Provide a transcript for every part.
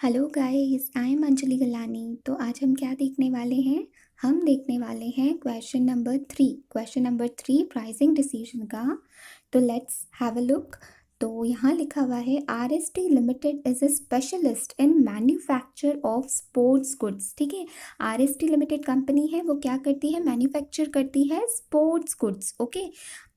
Hello guys, I am Anjali Galani. तो आज हम क्या देखने वाले हैं? हम देखने वाले हैं क्वेश्चन नंबर 3 प्राइसिंग डिसीजन का। तो लेट्स हैव अ लुक। तो यहाँ लिखा हुआ है R S T limited is a specialist in manufacture of sports goods. ठीक है, R S T limited company है, वो क्या करती है? मैन्युफैक्चर करती है स्पोर्ट्स गुड्स। ओके,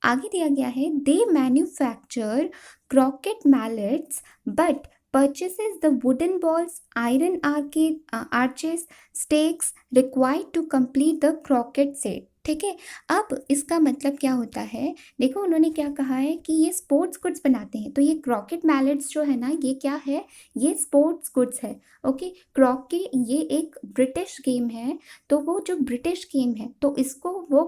आगे दिया गया है they manufacture croquet mallets but purchases the wooden balls, iron arches, stakes required to complete the croquet set। ठीक है, अब इसका मतलब क्या होता है? देखो, उन्होंने क्या कहा है कि ये स्पोर्ट्स गुड्स बनाते हैं। तो ये क्रॉकेट मैलेट्स जो है ना, ये क्या है? ये स्पोर्ट्स गुड्स है। ओके, क्रॉके ये एक ब्रिटिश गेम है। तो वो जो ब्रिटिश गेम है, तो इसको वो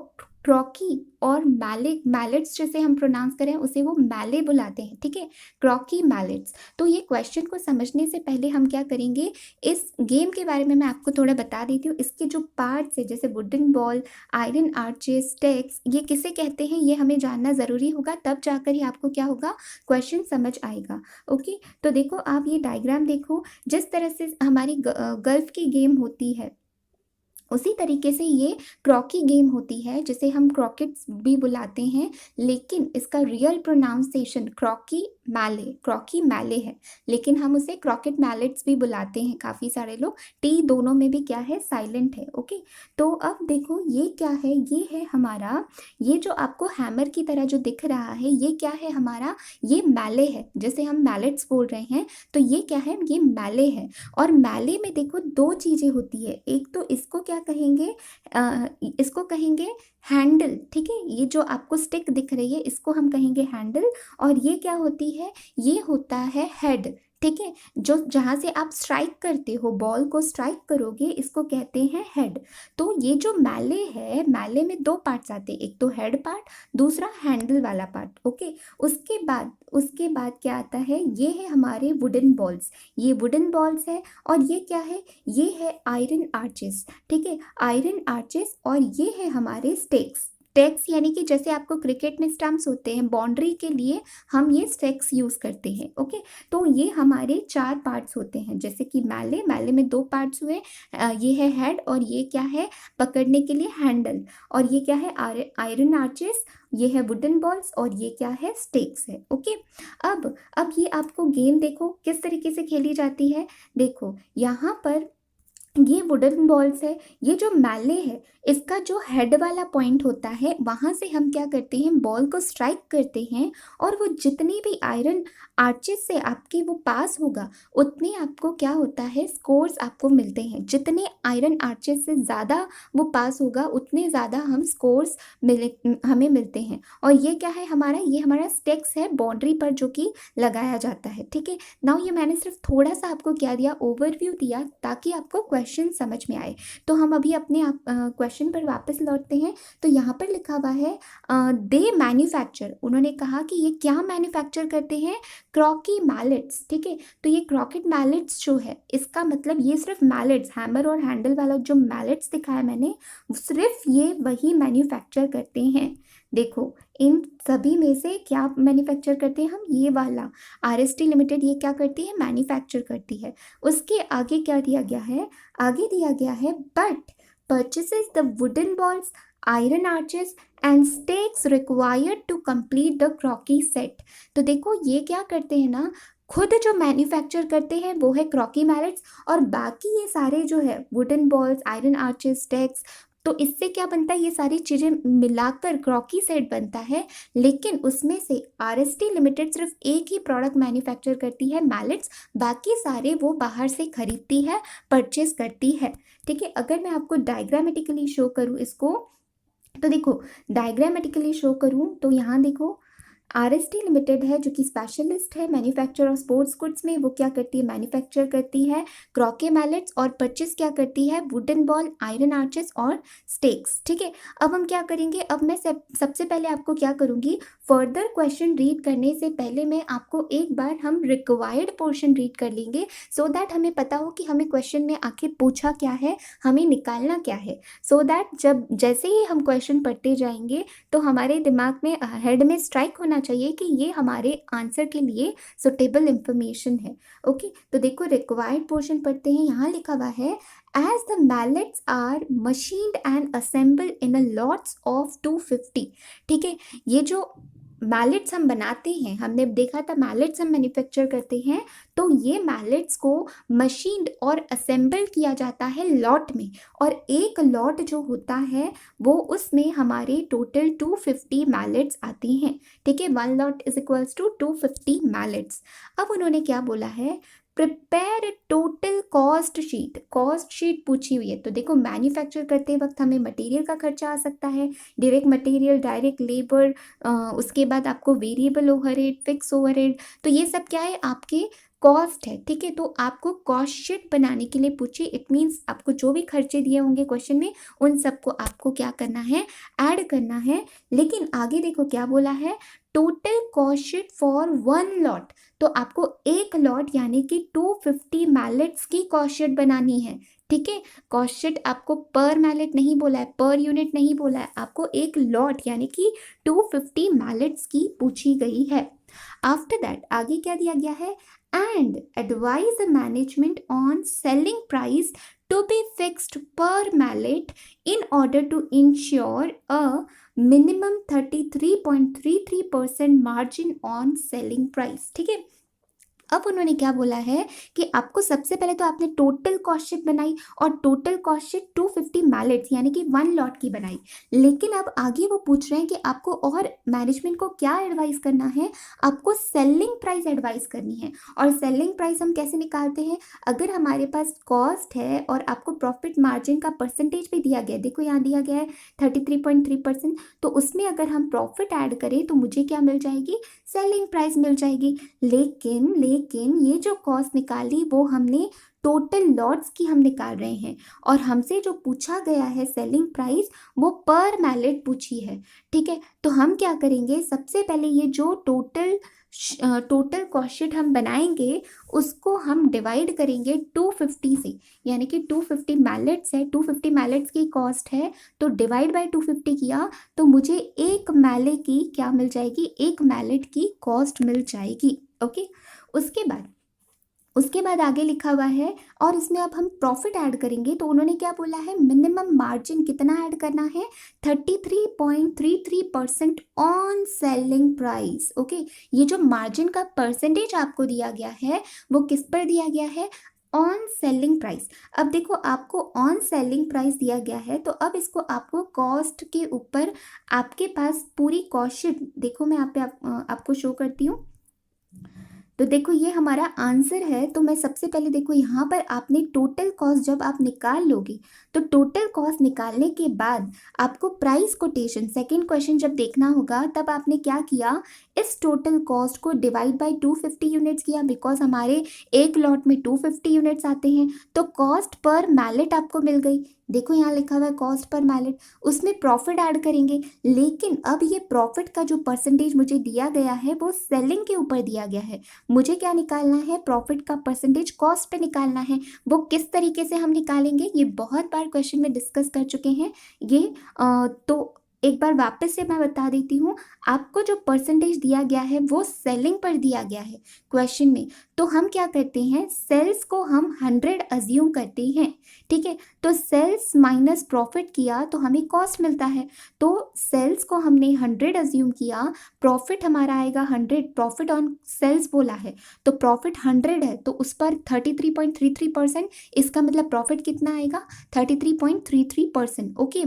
क्रॉकी और मैलेट्स जैसे हम प्रोनाउंस करें उसे वो मैले बुलाते हैं। ठीक है, क्रॉकी मैलेट्स। तो ये क्वेश्चन को समझने से पहले हम क्या करेंगे, इस गेम के बारे में मैं आपको थोड़ा बता देती हूँ। इसके जो पार्ट्स है, जैसे wooden ball, iron arches, stakes, ये किसे कहते हैं ये हमें जानना ज़रूरी होगा, तब जाकर ही आपको क्या होगा, क्वेश्चन समझ आएगा। ओके, तो देखो आप ये डायग्राम देखो, जिस तरह से हमारी गल्फ की गेम होती है उसी तरीके से ये क्रॉकी गेम होती है, जिसे हम क्रॉकेट्स भी बुलाते हैं, लेकिन इसका रियल प्रोनाउंसिएशन क्रॉकी मैले है, लेकिन हम उसे क्रॉकेट मैलेट्स भी बुलाते हैं। काफ़ी सारे लोग टी दोनों में भी क्या है, साइलेंट है। ओके, तो अब देखो ये क्या है, ये है हमारा, ये जो आपको हैमर की तरह जो दिख रहा है, ये क्या है हमारा, ये मैले है। जैसे हम मैलेट्स बोल रहे हैं, तो ये क्या है, ये मैले है। और मैले में देखो दो चीज़ें होती है, एक तो इसको क्या कहेंगे, इसको कहेंगे हैंडल। ठीक है, ये जो आपको स्टिक दिख रही है इसको हम कहेंगे हैंडल, और ये क्या होती है, ये होता है हेड। ठीक है, जो जहाँ से आप स्ट्राइक करते हो, बॉल को स्ट्राइक करोगे, इसको कहते हैं हेड। तो ये जो मैले है, मैले में दो पार्ट्स आते हैं, एक तो हेड पार्ट, दूसरा हैंडल वाला पार्ट। ओके, उसके बाद क्या आता है, ये है हमारे वुडन बॉल्स। ये वुडन बॉल्स है, और ये क्या है, ये है आयरन आर्चेस। ठीक है, आयरन आर्चेस, और ये है हमारे स्टेक्स। स्टेक्स यानी कि जैसे आपको क्रिकेट में स्टंप्स होते हैं, बाउंड्री के लिए हम ये स्टेक्स यूज़ करते हैं। ओके, तो ये हमारे 4 पार्ट्स होते हैं, जैसे कि मैले में 2 पार्ट्स हुए। ये है हेड, और ये क्या है, पकड़ने के लिए हैंडल, और ये क्या है, आयरन आर्चेस, ये है वुडन बॉल्स, और ये क्या है, स्टेक्स है। ओके, अब ये आपको गेम देखो किस तरीके से खेली जाती है। देखो यहाँ पर ये वुडन बॉल्स है, ये जो मैले है, इसका जो हेड वाला पॉइंट होता है, वहाँ से हम क्या करते हैं, बॉल को स्ट्राइक करते हैं, और वो जितनी भी आयरन आर्चेस से आपके वो पास होगा, उतने आपको क्या होता है, स्कोर्स आपको मिलते हैं। जितने आयरन आर्चेस से ज़्यादा वो पास होगा, उतने ज़्यादा हम स्कोर्स हमें मिलते हैं। और ये क्या है हमारा, ये हमारा स्टेक्स है, बाउंड्री पर जो कि लगाया जाता है। ठीक है, नाउ ये मैंने सिर्फ थोड़ा सा आपको क्या दिया, ओवरव्यू दिया, ताकि आपको क्वेश्चन समझ में आए। तो हम अभी अपने क्वेश्चन पर वापस लौटते हैं। तो यहाँ पर लिखा हुआ है दे मैन्युफैक्चर, उन्होंने कहा कि ये क्या मैन्युफैक्चर करते हैं, क्रॉकी मैलेट्स। ठीक है, तो ये क्रॉकेट मैलेट्स जो है, इसका मतलब ये सिर्फ मैलेट्स, हैमर और हैंडल वाला जो मैलेट्स दिखाया मैंने, सिर्फ ये वही मैन्युफैक्चर करते हैं। देखो इन सभी में से क्या मैन्युफैक्चर करते हैं हम, ये वाला आर एस टी लिमिटेड ये क्या करती है, मैन्युफैक्चर करती है। उसके आगे क्या दिया गया है, आगे दिया गया है but purchases the wooden balls, iron arches and stakes required to complete the croquis set। तो देखो ये क्या करते हैं ना, खुद जो मैन्युफैक्चर करते हैं वो है क्रॉकी मैलेट्स, और बाकी ये सारे जो है wooden balls, iron arches, stakes, तो इससे क्या बनता है, ये सारी चीज़ें मिलाकर क्रॉकी सेट बनता है। लेकिन उसमें से आर एस टी लिमिटेड सिर्फ एक ही प्रोडक्ट मैन्युफैक्चर करती है, मैलेट्स, बाकी सारे वो बाहर से खरीदती है, परचेज करती है। ठीक है, अगर मैं आपको डायग्रामेटिकली शो करूँ इसको, तो देखो डायग्रामेटिकली शो करूँ तो यहाँ देखो आर एस टी लिमिटेड है, जो कि स्पेशलिस्ट है मैन्युफैक्चर ऑफ स्पोर्ट्स गुड्स में। वो क्या करती है, मैन्युफैक्चर करती है क्रॉके मैलेट्स, और परचेस क्या करती है, वुडन बॉल, आयरन आर्चेस और स्टेक्स। ठीक है, अब हम क्या करेंगे, अब मैं सबसे पहले आपको क्या करूँगी, फर्दर क्वेश्चन रीड करने से पहले मैं आपको एक बार हम रिक्वायर्ड पोर्शन रीड कर लेंगे, सो दैट हमें पता हो कि हमें क्वेश्चन में आखिर पूछा क्या है, हमें निकालना क्या है। सो दैट जब जैसे ही हम क्वेश्चन पढ़ते जाएंगे, तो हमारे दिमाग में हेड में स्ट्राइक होना होना चाहिए कि ये हमारे आंसर के लिए सुटेबल इंफॉर्मेशन है। ओके, तो देखो रिक्वायर्ड पोर्शन पढ़ते हैं। यहाँ लिखा हुआ है as the mallets are machined and assembled in a lots of 250। ठीक है, ये जो मैलेट्स हम बनाते हैं, हमने देखा था मैलेट्स हम मैन्युफैक्चर करते हैं, तो ये मैलेट्स को मशीन्ड और असेंबल किया जाता है लॉट में, और एक लॉट जो होता है वो उसमें हमारे टोटल 250 मैलेट्स आते हैं। ठीक है, 1 lot is equals to 250 mallets. अब उन्होंने क्या बोला है, prepare total cost sheet. Cost sheet पूछी हुई है, तो देखो मैन्युफैक्चर करते वक्त हमें मटेरियल का खर्चा आ सकता है, डायरेक्ट मटेरियल, डायरेक्ट लेबर, उसके बाद आपको वेरिएबल ओवरहेड, फिक्स ओवरहेड, तो ये सब क्या है, आपके कॉस्ट है। ठीक है, तो आपको कॉस्ट शीट बनाने के लिए पूछे, इट मीन्स आपको जो भी खर्चे दिए होंगे क्वेश्चन में उन सबको आपको क्या करना है, ऐड करना है। लेकिन आगे देखो क्या बोला है, total cost sheet for 1 lot, तो आपको एक लॉट यानी कि 250 मैलेट्स की कॉस्ट शीट बनानी है। ठीक है, कॉस्ट शीट आपको पर मैलेट नहीं बोला है, पर यूनिट नहीं बोला है, आपको एक लॉट यानी कि 250 मैलेट्स की पूछी गई है। आफ्टर दैट आगे क्या दिया गया है, and advise the management on selling price to be fixed per mallet in order to ensure a minimum 33.33% margin on selling price. ठीक है, अब उन्होंने क्या बोला है कि आपको सबसे पहले तो आपने टोटल कॉस्ट शीट बनाई, और टोटल कॉस्ट शीट 250 मैलेट्स यानी कि 1 लॉट की बनाई। लेकिन अब आगे वो पूछ रहे हैं कि आपको और मैनेजमेंट को क्या एडवाइस करना है, आपको सेलिंग प्राइस एडवाइस करनी है। और सेलिंग प्राइस हम कैसे निकालते हैं, अगर हमारे पास कॉस्ट है और आपको प्रॉफिट मार्जिन का परसेंटेज भी दिया गया है, देखो यहाँ दिया गया है 33.3%, तो उसमें अगर हम प्रॉफिट ऐड करें तो मुझे क्या मिल जाएगी, सेलिंग प्राइस मिल जाएगी। लेकिन ये जो कॉस्ट निकाली वो हमने टोटल लॉट्स की हम निकाल रहे हैं, और हमसे जो पूछा गया है सेलिंग प्राइस वो पर मैलेट पूछी है। ठीक है, तो हम क्या करेंगे, सबसे पहले ये जो टोटल कॉस्ट शीट हम बनाएंगे उसको हम डिवाइड करेंगे 250 से, यानी कि 250 मैलेट्स है, 250 मैलेट्स की कॉस्ट है, तो डिवाइड बाय 250 किया तो मुझे एक मैले की क्या मिल जाएगी, एक मैलेट की कॉस्ट मिल जाएगी। ओके, उसके बाद आगे लिखा हुआ है, और इसमें अब हम प्रॉफिट ऐड करेंगे, तो उन्होंने क्या बोला है, मिनिमम मार्जिन कितना ऐड करना है, 33.33% ऑन सेलिंग प्राइस। ओके, ये जो मार्जिन का परसेंटेज आपको दिया गया है वो किस पर दिया गया है, ऑन सेलिंग प्राइस। अब देखो आपको ऑन सेलिंग प्राइस दिया गया है, तो अब इसको आपको कॉस्ट के ऊपर आपके पास पूरी कॉस्ट शीट, देखो मैं यहाँ पे आपको शो करती हूँ। तो देखो ये हमारा आंसर है, तो मैं सबसे पहले देखो यहाँ पर आपने टोटल कॉस्ट जब आप निकाल लोगे, तो टोटल कॉस्ट निकालने के बाद आपको प्राइस कोटेशन, सेकंड क्वेश्चन जब देखना होगा तब आपने क्या किया, इस टोटल कॉस्ट को डिवाइड बाय 250 यूनिट्स किया, बिकॉज हमारे एक लॉट में 250 यूनिट्स आते हैं, तो कॉस्ट पर मैलेट आपको मिल गई। देखो यहाँ लिखा हुआ है कॉस्ट पर मैलेट, उसमें प्रॉफिट ऐड करेंगे, लेकिन अब ये प्रॉफिट का जो परसेंटेज मुझे दिया गया है वो सेलिंग के ऊपर दिया गया है, मुझे क्या निकालना है, प्रॉफिट का परसेंटेज कॉस्ट पे निकालना है। वो किस तरीके से हम निकालेंगे, ये बहुत बार क्वेश्चन में डिस्कस कर चुके हैं ये, तो एक बार वापस से मैं बता देती हूँ, आपको जो परसेंटेज दिया गया है वो सेलिंग पर दिया गया है क्वेश्चन में, तो हम क्या करते हैं, सेल्स को हम 100 अज्यूम करते हैं। ठीक है, तो सेल्स माइनस प्रॉफिट किया तो हमें कॉस्ट मिलता है, तो सेल्स को हमने 100 अज्यूम किया, प्रॉफिट हमारा आएगा 100, प्रॉफिट ऑन सेल्स बोला है तो प्रॉफिट 100 है, तो उस पर 33.33%, इसका मतलब प्रॉफिट कितना आएगा, 33.33%। ओके,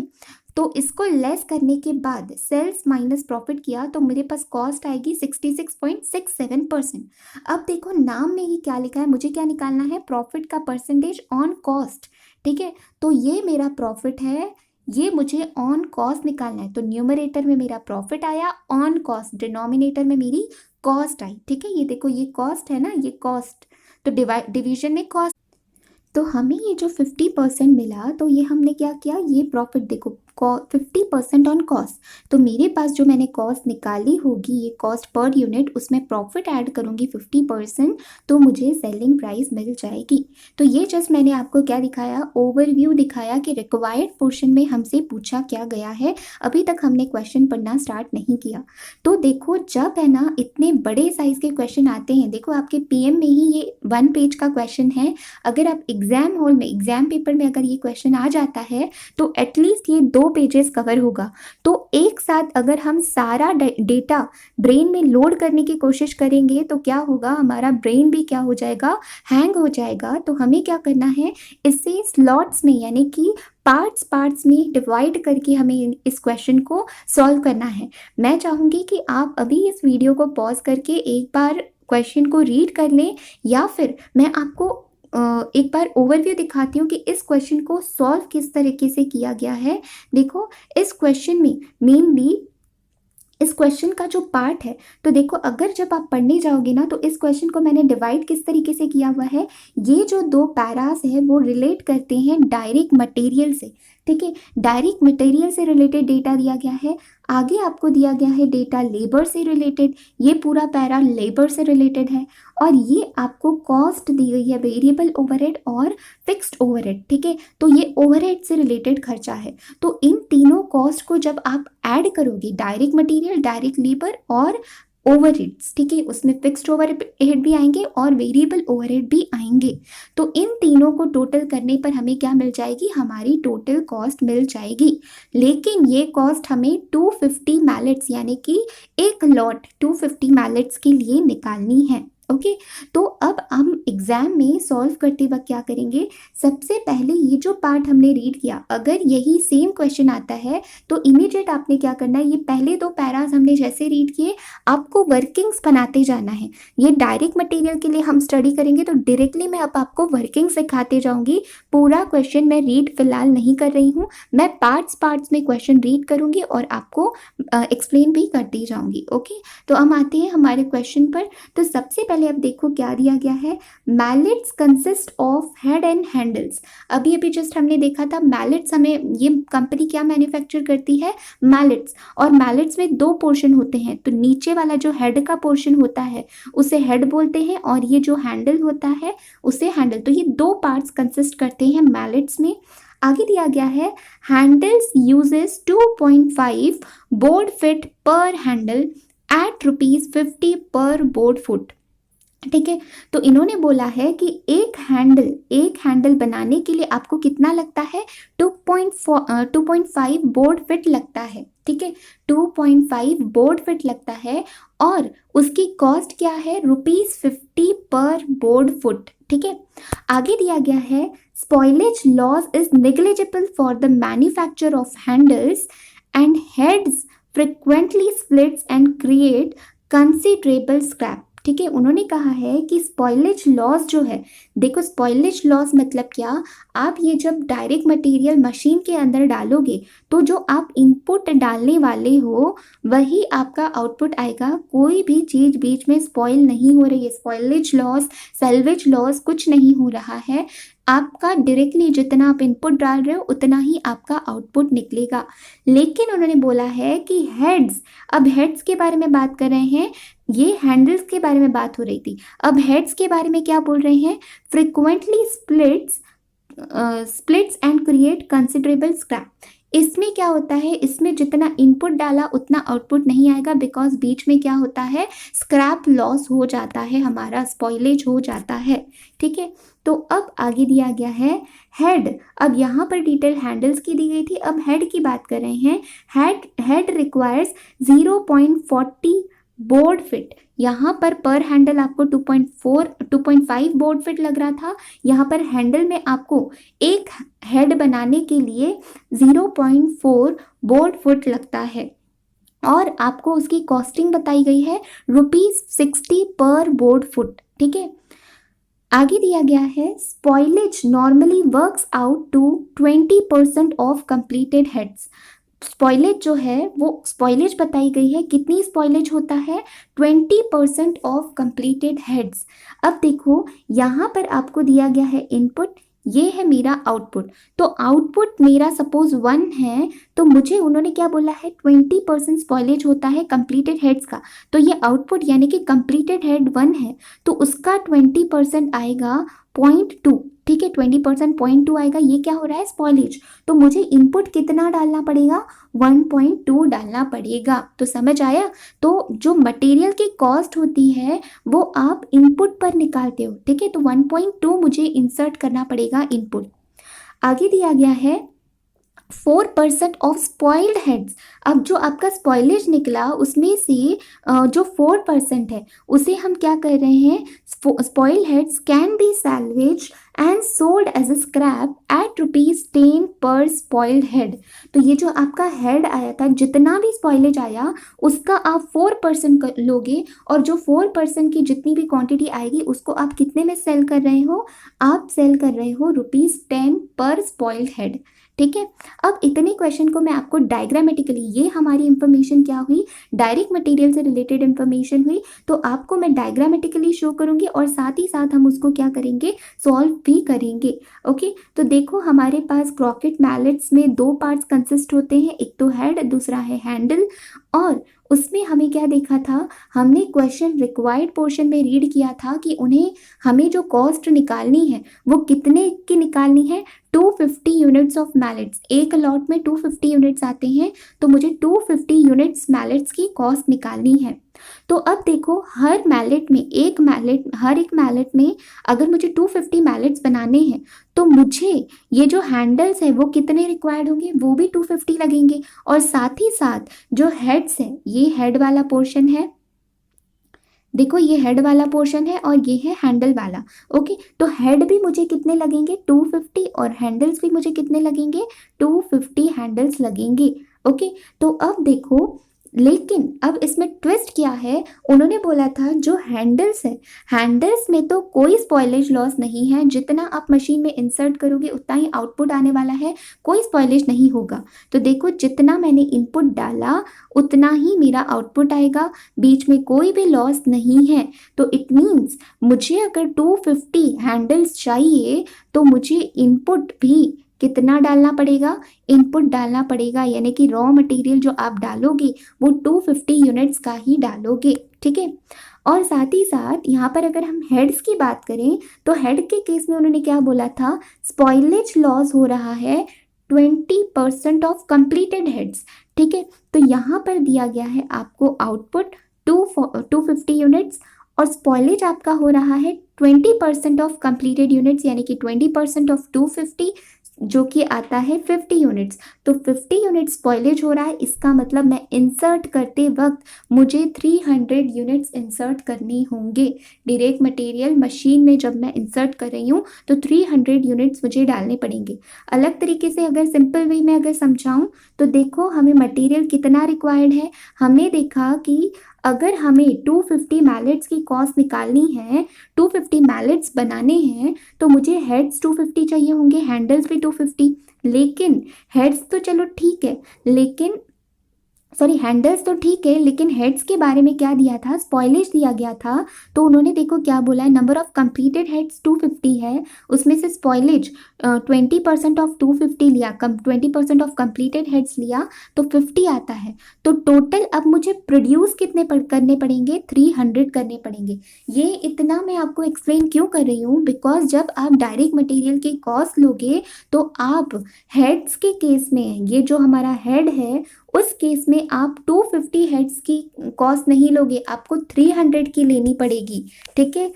तो इसको लेस करने के बाद सेल्स माइनस प्रॉफिट किया तो मेरे पास कॉस्ट आएगी 66.67%। अब देखो नाम में ही क्या लिखा है, मुझे क्या निकालना है, प्रॉफिट का परसेंटेज ऑन कॉस्ट। ठीक है, तो ये मेरा प्रॉफिट है, ये मुझे ऑन कॉस्ट निकालना है, तो न्यूमरेटर में मेरा प्रॉफिट आया, ऑन कॉस्ट डिनोमिनेटर में मेरी कॉस्ट आई। ठीक है, ये देखो ये कॉस्ट है ना, ये कॉस्ट, तो डिवीजन में कॉस्ट, तो हमें ये जो 50% मिला, तो ये हमने क्या किया, ये प्रॉफिट देखो 50% ऑन कॉस्ट। तो मेरे पास जो मैंने कॉस्ट निकाली होगी, ये कॉस्ट पर यूनिट, उसमें प्रॉफिट ऐड करूँगी 50%, तो मुझे सेलिंग प्राइस मिल जाएगी। तो ये जस्ट मैंने आपको क्या दिखाया, ओवरव्यू दिखाया कि रिक्वायर्ड पोर्शन में हमसे पूछा क्या गया है। अभी तक हमने क्वेश्चन पढ़ना स्टार्ट नहीं किया। तो देखो जब है ना इतने बड़े साइज के क्वेश्चन आते हैं, देखो आपके पीएम में ही ये 1 पेज का क्वेश्चन है, अगर आप एग्जाम हॉल में एग्जाम पेपर में अगर ये क्वेश्चन आ जाता है तो एटलीस्ट ये 2 पेजेस कवर होगा। तो एक साथ अगर हम सारा डेटा ब्रेन में लोड करने की कोशिश करेंगे तो क्या होगा, हमारा ब्रेन भी क्या हो जाएगा, हैंग हो जाएगा। तो हमें क्या करना है, इसे स्लॉट्स में यानी कि पार्ट्स में डिवाइड करके हमें इस क्वेश्चन को सॉल्व करना है। मैं चाहूँगी कि आप अभी इस वीडियो को पॉज करके एक बार क्वेश्चन को रीड कर लें, या फिर मैं आपको एक बार ओवरव्यू दिखाती हूँ कि इस क्वेश्चन को सॉल्व किस तरीके से किया गया है। देखो इस क्वेश्चन में मेनली इस क्वेश्चन का जो पार्ट है, तो देखो अगर जब आप पढ़ने जाओगे ना तो इस क्वेश्चन को मैंने डिवाइड किस तरीके से किया हुआ है, ये जो 2 पैरास है वो रिलेट करते हैं डायरेक्ट मटेरियल से। ठीक है, डायरेक्ट मटेरियल से रिलेटेड डेटा दिया गया है, आगे आपको दिया गया है डेटा लेबर से रिलेटेड, ये पूरा पैरा लेबर से रिलेटेड है, और ये आपको कॉस्ट दी गई है वेरिएबल ओवरहेड और फिक्स्ड ओवरहेड। ठीक है, तो ये ओवरहेड से रिलेटेड खर्चा है। तो इन तीनों कॉस्ट को जब आप ऐड करोगे, डायरेक्ट मटेरियल, डायरेक्ट लेबर और ओवरहेड्स, ठीक है, उसमें फिक्स्ड ओवरहेड भी आएंगे और वेरिएबल ओवरहेड भी आएंगे, तो इन तीनों को टोटल करने पर हमें क्या मिल जाएगी, हमारी टोटल कॉस्ट मिल जाएगी। लेकिन ये कॉस्ट हमें 250 मैलेट्स यानी कि एक लॉट 250 मैलेट्स के लिए निकालनी है। ओके, तो अब हम एग्जाम में सॉल्व करते वक्त क्या करेंगे, सबसे पहले ये जो पार्ट हमने रीड किया, अगर यही सेम क्वेश्चन आता है तो इमीडिएट आपने क्या करना है, ये पहले 2 पैराज हमने जैसे रीड किए, आपको वर्किंग्स बनाते जाना है। ये डायरेक्ट मटेरियल के लिए हम स्टडी करेंगे तो डायरेक्टली मैं अब आपको वर्किंग सिखाते जाऊंगी। पूरा क्वेश्चन मैं रीड फिलहाल नहीं कर रही हूँ, मैं पार्ट्स में क्वेश्चन रीड करूंगी और आपको एक्सप्लेन भी करती जाऊंगी। ओके, तो हम आते हैं हमारे क्वेश्चन पर। तो सबसे पहले अब देखो क्या दिया गया है, mallets consist of head and handles. अभी अभी जस्ट हमने देखा था मैलेट्स, हमें ये कंपनी क्या मैन्युफैक्चर करती है, मैलेट्स, और मैलेट्स में 2 पोर्शन होते हैं। तो नीचे वाला जो हेड का पोर्शन होता है उसे हेड बोलते हैं, और ये जो हैंडल होता है उसे हैंडल। तो ये 2 पार्ट्स कंसिस्ट करते हैं मैलेट्स में। आगे दिया गया है, हैंडल्स यूजेस 2.5 बोर्ड फिट पर हैंडल एट ₹50 पर बोर्ड फुट। ठीक है, तो इन्होंने बोला है कि एक हैंडल बनाने के लिए आपको कितना लगता है, 2.5 बोर्ड फिट लगता है। ठीक है, 2.5 बोर्ड फिट लगता है, और उसकी कॉस्ट क्या है, ₹50 पर बोर्ड फुट। ठीक है, आगे दिया गया है, spoilage loss is negligible for the manufacture of handles and heads frequently splits and create considerable scrap. ठीक है, उन्होंने कहा है कि स्पॉइलेज लॉस जो है, देखो स्पॉइलेज लॉस मतलब क्या, आप ये जब डायरेक्ट मटेरियल मशीन के अंदर डालोगे तो जो आप इनपुट डालने वाले हो वही आपका आउटपुट आएगा, कोई भी चीज़ बीच में स्पॉइल नहीं हो रही है, स्पॉइलेज लॉस, सेल्वेज लॉस कुछ नहीं हो रहा है। आपका डायरेक्टली जितना आप इनपुट डाल रहे हो उतना ही आपका आउटपुट निकलेगा। लेकिन उन्होंने बोला है कि हेड्स, अब हेड्स के बारे में बात कर रहे हैं, ये हैंडल्स के बारे में बात हो रही थी, अब हेड्स के बारे में क्या बोल रहे हैं, frequently splits and create considerable scrap. इसमें क्या होता है, इसमें जितना इनपुट डाला उतना आउटपुट नहीं आएगा, बिकॉज बीच में क्या होता है, स्क्रैप लॉस हो जाता है, हमारा स्पॉइलेज हो जाता है। ठीक है, तो अब आगे दिया गया है हेड। अब यहाँ पर डिटेल हैंडल्स की दी गई थी, अब हेड की बात कर रहे हैं। Head requires 0.40 board fit. यहाँ पर हैंडल आपको 2.5 बोर्ड फिट लग रहा था, यहाँ पर हैंडल में आपको एक हेड बनाने के लिए 0.4 बोर्ड फुट लगता है, और आपको उसकी कॉस्टिंग बताई गई है ₹60 पर बोर्ड फुट। ठीक है, आगे दिया गया है, spoilage normally works out to 20% of completed heads. Spoilage जो है वो स्पॉइलेज बताई गई है, कितनी स्पॉइलेज होता है, 20% ऑफ कंप्लीटेड हेड्स। अब देखो यहाँ पर आपको दिया गया है इनपुट, ये है मेरा आउटपुट। तो आउटपुट मेरा सपोज 1 है, तो मुझे उन्होंने क्या बोला है 20% स्पॉइलेज होता है कंप्लीटेड हेड्स का। तो ये आउटपुट यानी कि कंप्लीटेड हेड 1 है, तो उसका 20% आएगा 0.2। ठीक है, 20% 0.2 आएगा, ये क्या हो रहा है स्पॉइलेज। तो मुझे इनपुट कितना डालना पड़ेगा 1.2 डालना पड़ेगा। तो समझ आया। तो जो मटेरियल की कॉस्ट होती है वो आप इनपुट पर निकालते हो। ठीक है, तो 1.2 मुझे इंसर्ट करना पड़ेगा इनपुट। आगे दिया गया है 4% ऑफ स्पॉइल्ड हेड्स। अब जो आपका स्पॉइलेज निकला उसमें से जो 4% है उसे हम क्या कर रहे हैं, spoiled heads can be salvage and sold as a scrap at ₹10 पर स्पॉइल्ड हेड। तो ये जो आपका हेड आया था, जितना भी स्पॉइलेज आया उसका आप 4% लोगे, और जो 4% की जितनी भी क्वांटिटी आएगी उसको आप कितने में सेल कर रहे हो, आप सेल कर रहे हो ₹10 पर स्पॉइल्ड हेड। ठीक है, अब इतने क्वेश्चन को मैं आपको डायग्रामेटिकली, ये हमारी इंफॉर्मेशन क्या हुई, डायरेक्ट मटेरियल से रिलेटेड इंफॉर्मेशन हुई, तो आपको मैं डायग्रामेटिकली शो करूंगी और साथ ही साथ हम उसको क्या करेंगे, सॉल्व भी करेंगे। ओके, तो देखो हमारे पास क्रॉकेट मैलेट्स में 2 पार्ट्स कंसिस्ट होते हैं, एक तो हेड, दूसरा है हैंडल। और उसमें हमें क्या देखा था, हमने क्वेश्चन रिक्वायर्ड पोर्शन में रीड किया था कि उन्हें हमें जो कॉस्ट निकालनी है वो कितने की निकालनी है, 250 यूनिट्स ऑफ मैलेट्स। एक लॉट में 250 यूनिट्स आते हैं, तो मुझे 250 यूनिट्स मैलेट्स की कॉस्ट निकालनी है। तो अब देखो हर मैलेट में हर एक मैलेट में अगर मुझे 250 मैलेट्स बनाने हैं, तो मुझे ये जो हैंडल्स है वो कितने रिक्वायर्ड होंगे, वो भी 250 लगेंगे। और साथ ही साथ जो हेड्स है, ये हेड वाला पोर्शन है, देखो ये हेड वाला पोर्शन है और ये है हैंडल वाला। ओके, तो हेड भी मुझे कितने लगेंगे 250, और हैंडल्स भी मुझे कितने लगेंगे 250 हैंडल्स लगेंगे। ओके, तो अब देखो, लेकिन अब इसमें ट्विस्ट क्या है, उन्होंने बोला था जो हैंडल्स है, हैंडल्स में तो कोई स्पॉइलेज लॉस नहीं है, जितना आप मशीन में इंसर्ट करोगे उतना ही आउटपुट आने वाला है, कोई स्पॉइलेज नहीं होगा। तो देखो जितना मैंने इनपुट डाला उतना ही मेरा आउटपुट आएगा, बीच में कोई भी लॉस नहीं है। तो इट मीन्स मुझे अगर 250 हैंडल्स चाहिए तो मुझे इनपुट भी कितना डालना पड़ेगा, इनपुट डालना पड़ेगा, यानी कि रॉ मटेरियल जो आप डालोगे वो 250 यूनिट्स का ही डालोगे। ठीक है, और साथ ही साथ यहाँ पर अगर हम हेड्स की बात करें, तो हेड के केस में उन्होंने क्या बोला था, स्पॉइलेज लॉस हो रहा है 20% ऑफ कंप्लीटेड हेड्स। ठीक है, तो यहाँ पर दिया गया है आपको आउटपुट 250 यूनिट्स, और स्पॉइलेज आपका हो रहा है 20% ऑफ कंप्लीटेड यूनिट्स, यानी कि 20% ऑफ 250 जो कि आता है 50 यूनिट्स। तो 50 यूनिट्स स्पॉइलेज हो रहा है, इसका मतलब मैं इंसर्ट करते वक्त मुझे 300 यूनिट्स इंसर्ट करने होंगे। डायरेक्ट मटेरियल मशीन में जब मैं इंसर्ट कर रही हूँ तो 300 यूनिट्स मुझे डालने पड़ेंगे। अलग तरीके से अगर सिंपल वे में अगर समझाऊँ तो देखो हमें मटेरियल कितना रिक्वायर्ड है, हमने देखा कि अगर हमें 250 मैलेट्स की कॉस्ट निकालनी है, 250 मैलेट्स बनाने हैं, तो मुझे हेड्स 250 चाहिए होंगे, हैंडल्स भी 250। लेकिन हेड्स तो चलो ठीक है, लेकिन सॉरी हैंडल्स तो ठीक है, लेकिन हेड्स के बारे में क्या दिया था, स्पॉइलेज दिया गया था। तो उन्होंने देखो क्या बोला है, नंबर ऑफ कंप्लीटेड हेड्स 250 है, उसमें से स्पॉइलेज 20% ऑफ 250 लिया, 20% ऑफ कंप्लीटेड हेड्स लिया, तो 50 आता है। तो टोटल अब मुझे प्रोड्यूस कितने करने पड़ेंगे, 300 करने पड़ेंगे। ये इतना मैं आपको एक्सप्लेन क्यों कर रही हूँ, बिकॉज जब आप डायरेक्ट मटेरियल की कॉस्ट लोगे तो आप हेड्स के केस में, ये जो हमारा हेड है उस केस में आप 250 हेड्स की कॉस्ट नहीं लोगे, आपको 300 की लेनी पड़ेगी। ठीक है,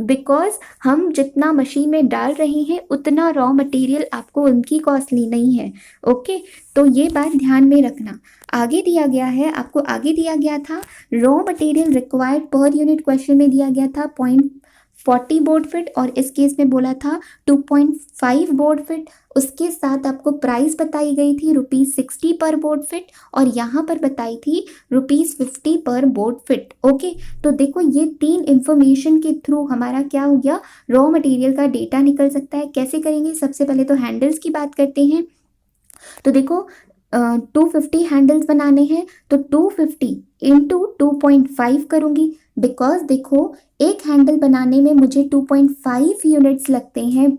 बिकॉज हम जितना मशीन में डाल रहे हैं उतना रॉ मटेरियल आपको उनकी कॉस्टली नहीं है। ओके, तो ये बात ध्यान में रखना। आगे दिया गया है आपको, आगे दिया गया था raw material required per unit, question में दिया गया था 0.40 बोर्ड फिट, और इस केस में बोला था 2.5 बोर्ड फिट। उसके साथ आपको प्राइस बताई गई थी ₹60 पर बोर्ड फिट, और यहाँ पर बताई थी ₹50 पर बोर्ड फिट। ओके, तो देखो ये 3 इंफॉर्मेशन के थ्रू हमारा क्या हो गया, रॉ मटेरियल का डेटा निकल सकता है। कैसे करेंगे, सबसे पहले तो हैंडल्स की बात करते हैं। तो देखो 250 हैंडल्स बनाने हैं, तो 250 इंटू 2.5 करूँगी, बिकॉज देखो एक हैंडल बनाने में मुझे 2.5 यूनिट्स लगते हैं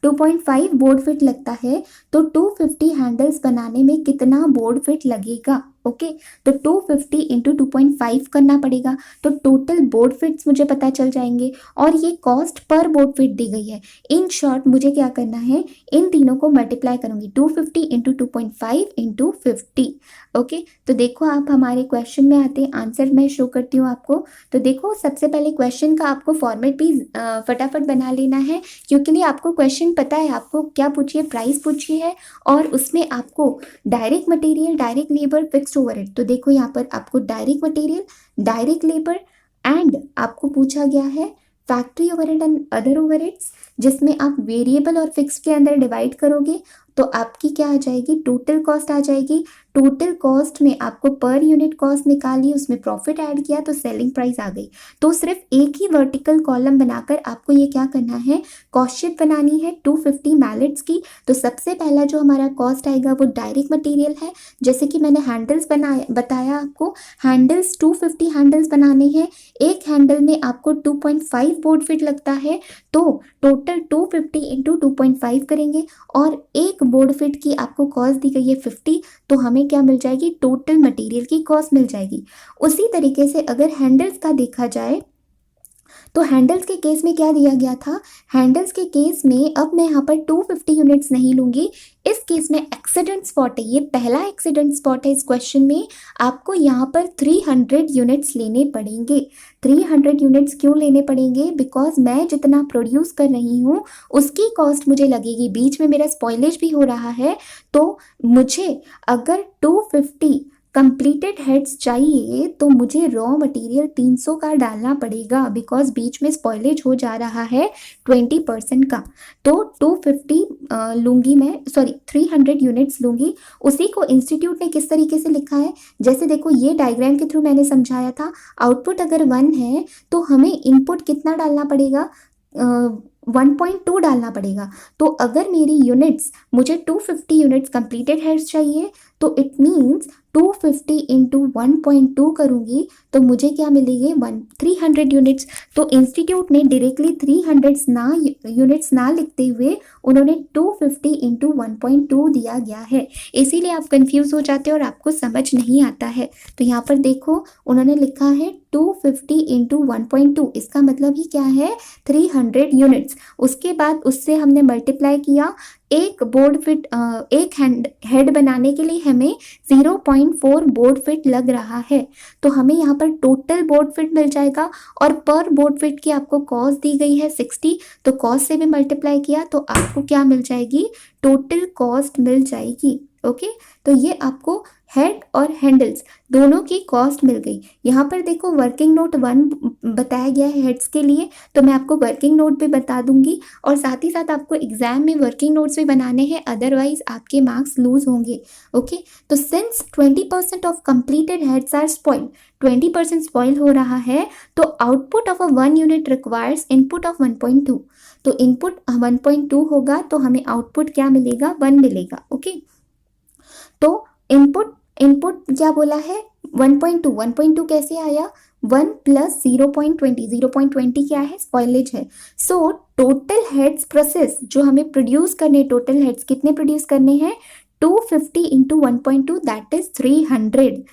2.5 बोर्ड फीट लगता है, तो 250 हैंडल्स बनाने में कितना बोर्ड फीट लगेगा। ओके, तो 250 इंटू 2.5 करना पड़ेगा, तो टोटल बोर्ड फीट्स मुझे पता चल जाएंगे और ये कॉस्ट पर बोर्ड फीट दी गई है। इन शॉर्ट मुझे क्या करना है, इन तीनों को मल्टीप्लाई करूंगी, 250 इंटू 2.5 इंटू 50। ओके, तो देखो आप हमारे क्वेश्चन में आते हैं, आंसर मैं शो करती हूँ आपको। तो देखो सबसे पहले क्वेश्चन का आपको फॉर्मेट भी फटाफट बना लेना है, क्योंकि आपको क्वेश्चन पता है आपको क्या पूछिए, प्राइस पूछी है और उसमें आपको direct material, direct labour, fixed overhead. तो देखो यहाँ पर आपको direct material, direct labour and आपको पूछा गया है factory overhead and other overheads, जिसमें आप वेरिएबल और फिक्स्ड के अंदर डिवाइड करोगे तो आपकी क्या आ जाएगी, टोटल कॉस्ट आ जाएगी। टोटल कॉस्ट में आपको पर यूनिट कॉस्ट निकाली, उसमें प्रॉफिट ऐड किया तो सेलिंग प्राइस आ गई। तो सिर्फ एक ही वर्टिकल कॉलम बनाकर आपको ये क्या करना है, कॉस्ट शीट बनानी है 250 मैलेट्स की। तो सबसे पहला जो हमारा कॉस्ट आएगा वो डायरेक्ट मटेरियल है, जैसे कि मैंने हैंडल्स बताया आपको, हैंडल्स 250 हैंडल्स बनाने हैं, एक हैंडल में आपको 2.5 बोर्ड फीट लगता है, तो टोटल 250 इंटू 2.5 करेंगे और एक बोर्ड फीट की आपको कॉस्ट दी गई है 50, तो हमें क्या मिल जाएगी, टोटल मटेरियल की कॉस्ट मिल जाएगी। उसी तरीके से अगर हैंडल्स का देखा जाए तो हैंडल्स के केस में क्या दिया गया था, हैंडल्स के केस में अब मैं यहाँ पर 250 यूनिट्स नहीं लूंगी, इस केस में एक्सीडेंट स्पॉट है, ये पहला एक्सीडेंट स्पॉट है इस क्वेश्चन में, आपको यहाँ पर 300 यूनिट्स लेने पड़ेंगे। 300 यूनिट्स क्यों लेने पड़ेंगे, बिकॉज मैं जितना प्रोड्यूस कर रही हूँ उसकी कॉस्ट मुझे लगेगी, बीच में मेरा स्पॉइलेज भी हो रहा है, तो मुझे अगर 250 कंप्लीटेड हेड्स चाहिए तो मुझे रॉ मटेरियल 300 का डालना पड़ेगा, बिकॉज बीच में स्पॉइलेज हो जा रहा है 20% का। तो 250 लूँगी मैं, सॉरी 300 यूनिट्स लूँगी। उसी को इंस्टीट्यूट ने किस तरीके से लिखा है, जैसे देखो ये डायग्राम के थ्रू मैंने समझाया था, आउटपुट अगर 1 है तो हमें इनपुट कितना डालना पड़ेगा, 1.2 डालना पड़ेगा। तो अगर मेरी यूनिट्स, मुझे 250 यूनिट्स कंप्लीटेड हेड्स चाहिए, तो इट मीन्स 250 इंटू 1.2 करूँगी तो मुझे क्या मिलेगी, 300 यूनिट्स। तो इंस्टीट्यूट ने डायरेक्टली 300 यूनिट्स ना लिखते हुए उन्होंने 250 इंटू 1.2 दिया गया है, इसीलिए आप कंफ्यूज हो जाते हो और आपको समझ नहीं आता है। तो यहाँ पर देखो उन्होंने लिखा है 250 इंटू 1.2, इसका मतलब ही क्या है, 300 यूनिट्स। उसके बाद उससे हमने मल्टीप्लाई किया, एक बोर्ड फिट, एक हेड बनाने के लिए हमें 0.4 बोर्ड फिट लग रहा है, तो हमें यहाँ पर टोटल बोर्ड फिट मिल जाएगा और पर बोर्ड फिट की आपको कॉस्ट दी गई है 60, तो कॉस्ट से भी मल्टीप्लाई किया तो आपको क्या मिल जाएगी, टोटल कॉस्ट मिल जाएगी। ओके, तो ये आपको हेड और हैंडल्स दोनों की कॉस्ट मिल गई। यहाँ पर देखो वर्किंग नोट 1 बताया गया है हेड्स के लिए, तो मैं आपको वर्किंग नोट भी बता दूंगी और साथ ही साथ आपको एग्जाम में वर्किंग नोट्स भी बनाने हैं, अदरवाइज आपके मार्क्स लूज होंगे। ओके, तो since 20% of completed heads are spoiled, 20% spoil हो रहा है, तो output of a 1 unit requires input of 1.2, तो इनपुट 1.2 होगा तो हमें आउटपुट क्या मिलेगा, 1 मिलेगा। ओके, तो इनपुट क्या बोला है, 1.2, 1.2 कैसे आया, 1 प्लस 0.20, 0.20 क्या है, स्पॉइलेज है। सो टोटल हेड्स प्रोसेस जो हमें प्रोड्यूस करने, टोटल हेड्स कितने प्रोड्यूस करने हैं, 250 इंटू 1.2 दैट इज 300,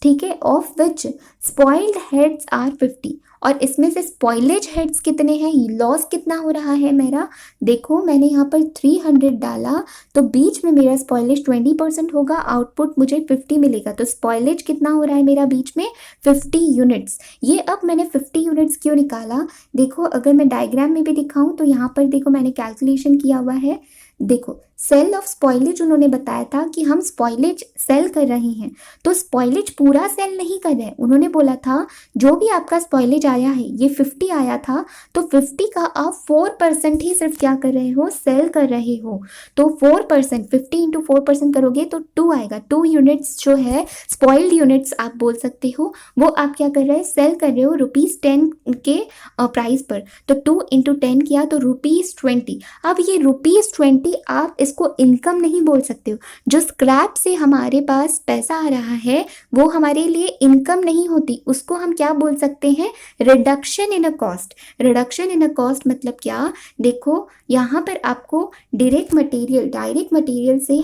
ठीक है, of which spoiled heads are 50, और इसमें से स्पॉइलेज हेड्स कितने हैं, लॉस कितना हो रहा है मेरा, देखो मैंने यहाँ पर 300 डाला तो बीच में मेरा स्पॉइलेज 20% होगा, आउटपुट मुझे 50 मिलेगा, तो स्पॉइलेज कितना हो रहा है मेरा बीच में, 50 यूनिट्स। ये अब मैंने 50 यूनिट्स क्यों निकाला, देखो अगर मैं डायग्राम में भी दिखाऊं तो यहाँ पर देखो मैंने कैलकुलेशन किया हुआ है, देखो सेल ऑफ स्पॉइलेज उन्होंने बताया था कि हम स्पॉइलेज सेल कर रहे हैं, तो स्पॉइलेज पूरा सेल नहीं कर रहे हैं, उन्होंने बोला था जो भी आपका स्पॉइलेज आया है, ये 50 आया था, तो 50 का आप 4% ही सिर्फ क्या कर रहे हो, सेल कर रहे हो, तो 4%, 50 इंटू 4% करोगे तो 2 आएगा, 2 यूनिट्स जो है स्पॉइल्ड यूनिट्स आप बोल सकते हो, वो आप क्या कर रहे हैं, सेल कर रहे हो ₹10 के प्राइस पर, तो 2 इंटू 10 किया तो ₹20। अब ये ₹20 आप इसको इनकम नहीं बोल सकते हो। जो स्क्रैप से हमारे पास पैसा आ रहा है वो हमारे लिए इनकम नहीं होती, उसको हम क्या बोल सकते हैं, reduction in a cost. Reduction in a cost मतलब क्या, देखो यहाँ पर आपको डायरेक्ट मटेरियल से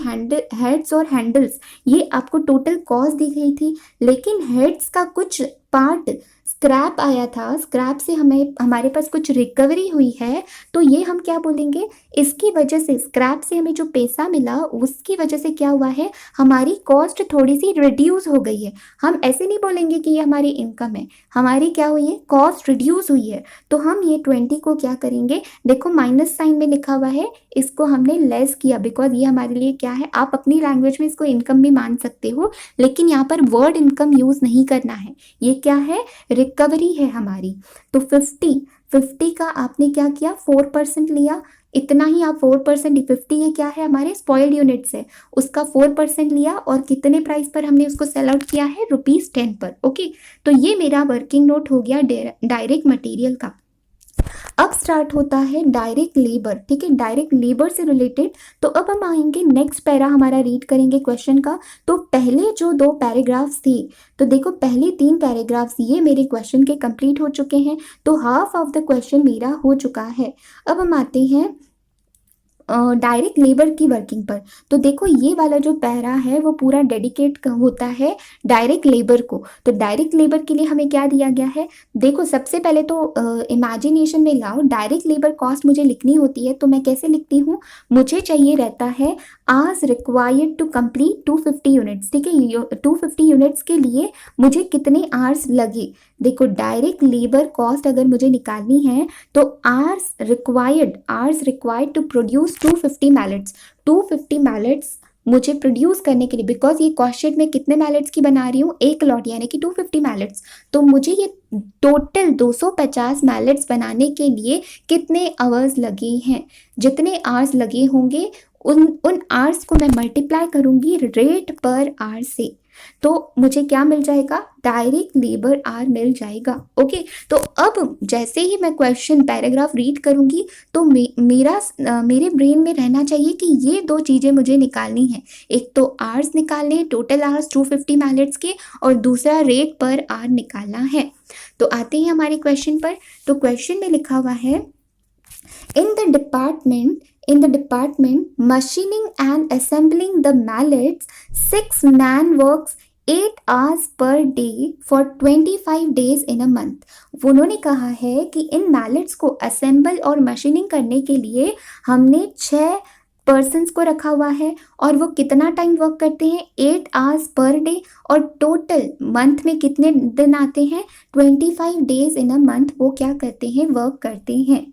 हेड्स और हैंडल्स, ये आपको टोटल कॉस्ट दी गई थी, लेकिन हेड्स का कुछ पार्ट स्क्रैप आया था, स्क्रैप से हमें हमारे पास कुछ रिकवरी हुई है, तो ये हम क्या बोलेंगे, इसकी वजह से स्क्रैप से हमें जो पैसा मिला उसकी वजह से क्या हुआ है, हमारी कॉस्ट थोड़ी सी रिड्यूस हो गई है। हम ऐसे नहीं बोलेंगे कि ये हमारी इनकम है, हमारी क्या हुई है, कॉस्ट रिड्यूस हुई है। तो हम ये 20 को क्या करेंगे, देखो माइनस साइन में लिखा हुआ है, इसको हमने लेस किया बिकॉज ये हमारे लिए क्या है, आप अपनी लैंग्वेज में इसको इनकम भी मान सकते हो, लेकिन यहाँ पर वर्ड इनकम यूज नहीं करना है, ये क्या है, रिकवरी है हमारी। तो 50 का आपने क्या किया, 4% लिया, इतना ही आप 4%, 50 ये क्या है, हमारे स्पॉइल्ड यूनिट्स है, उसका 4% लिया और कितने प्राइस पर हमने उसको सेल आउट किया है, ₹10 पर। ओके, तो ये मेरा वर्किंग नोट हो गया डायरेक्ट मटेरियल का। अब स्टार्ट होता है डायरेक्ट लेबर, ठीक है, डायरेक्ट लेबर से रिलेटेड। तो अब हम आएंगे नेक्स्ट पैरा, हमारा रीड करेंगे क्वेश्चन का। तो पहले जो 2 पैराग्राफ्स थे, तो देखो पहले 3 पैराग्राफ्स ये मेरे क्वेश्चन के कंप्लीट हो चुके हैं, तो हाफ ऑफ द क्वेश्चन मेरा हो चुका है। अब हम आते हैं डायरेक्ट लेबर की वर्किंग पर। तो देखो ये वाला जो पैरा है वो पूरा डेडिकेट होता है डायरेक्ट लेबर को। तो डायरेक्ट लेबर के लिए हमें क्या दिया गया है, देखो सबसे पहले तो इमेजिनेशन में लाओ, डायरेक्ट लेबर कॉस्ट मुझे लिखनी होती है तो मैं कैसे लिखती हूँ, मुझे चाहिए रहता है hours required to complete 250 units, ठीक है, 250 यूनिट्स के लिए मुझे कितने आवर्स लगे। देखो डायरेक्ट लेबर कॉस्ट अगर मुझे निकालनी है तो hours required to produce 250 mallets, 250 mallets मुझे प्रोड्यूस करने के लिए, बिकॉज ये कॉस्ट शीट में कितने मैलेट्स की बना रही हूँ, एक लॉट यानी कि 250 मैलेट्स, तो मुझे ये टोटल 250 मैलेट्स बनाने के लिए कितने आवर्स लगे हैं, जितने आवर्स लगे होंगे उन आवर्स को मैं मल्टीप्लाई करूंगी रेट पर आवर से, तो मुझे क्या मिल जाएगा, डायरेक्ट लेबर आवर मिल जाएगा। ओके, तो अब जैसे ही मैं क्वेश्चन पैराग्राफ रीड करूंगी तो मेरे ब्रेन में रहना चाहिए कि ये 2 चीज़ें मुझे निकालनी है, एक तो आवर्स निकालने हैं, टोटल आवर्स 250 मैलेट्स के, और दूसरा रेट पर आवर निकालना है। तो आते हैं हमारे क्वेश्चन पर। तो क्वेश्चन में लिखा हुआ है, in the department machining and assembling the mallets, 6 man works 8 hours per day for 25 days in a month। उन्होंने कहा है कि इन मैलेट्स को असेंबल और मशीनिंग करने के लिए हमने 6 पर्सन्स को रखा हुआ है, और वो कितना टाइम वर्क करते हैं, 8 आवर्स पर डे, और टोटल मंथ में कितने दिन आते हैं, 25 डेज इन अ मंथ वो क्या करते हैं, वर्क करते हैं।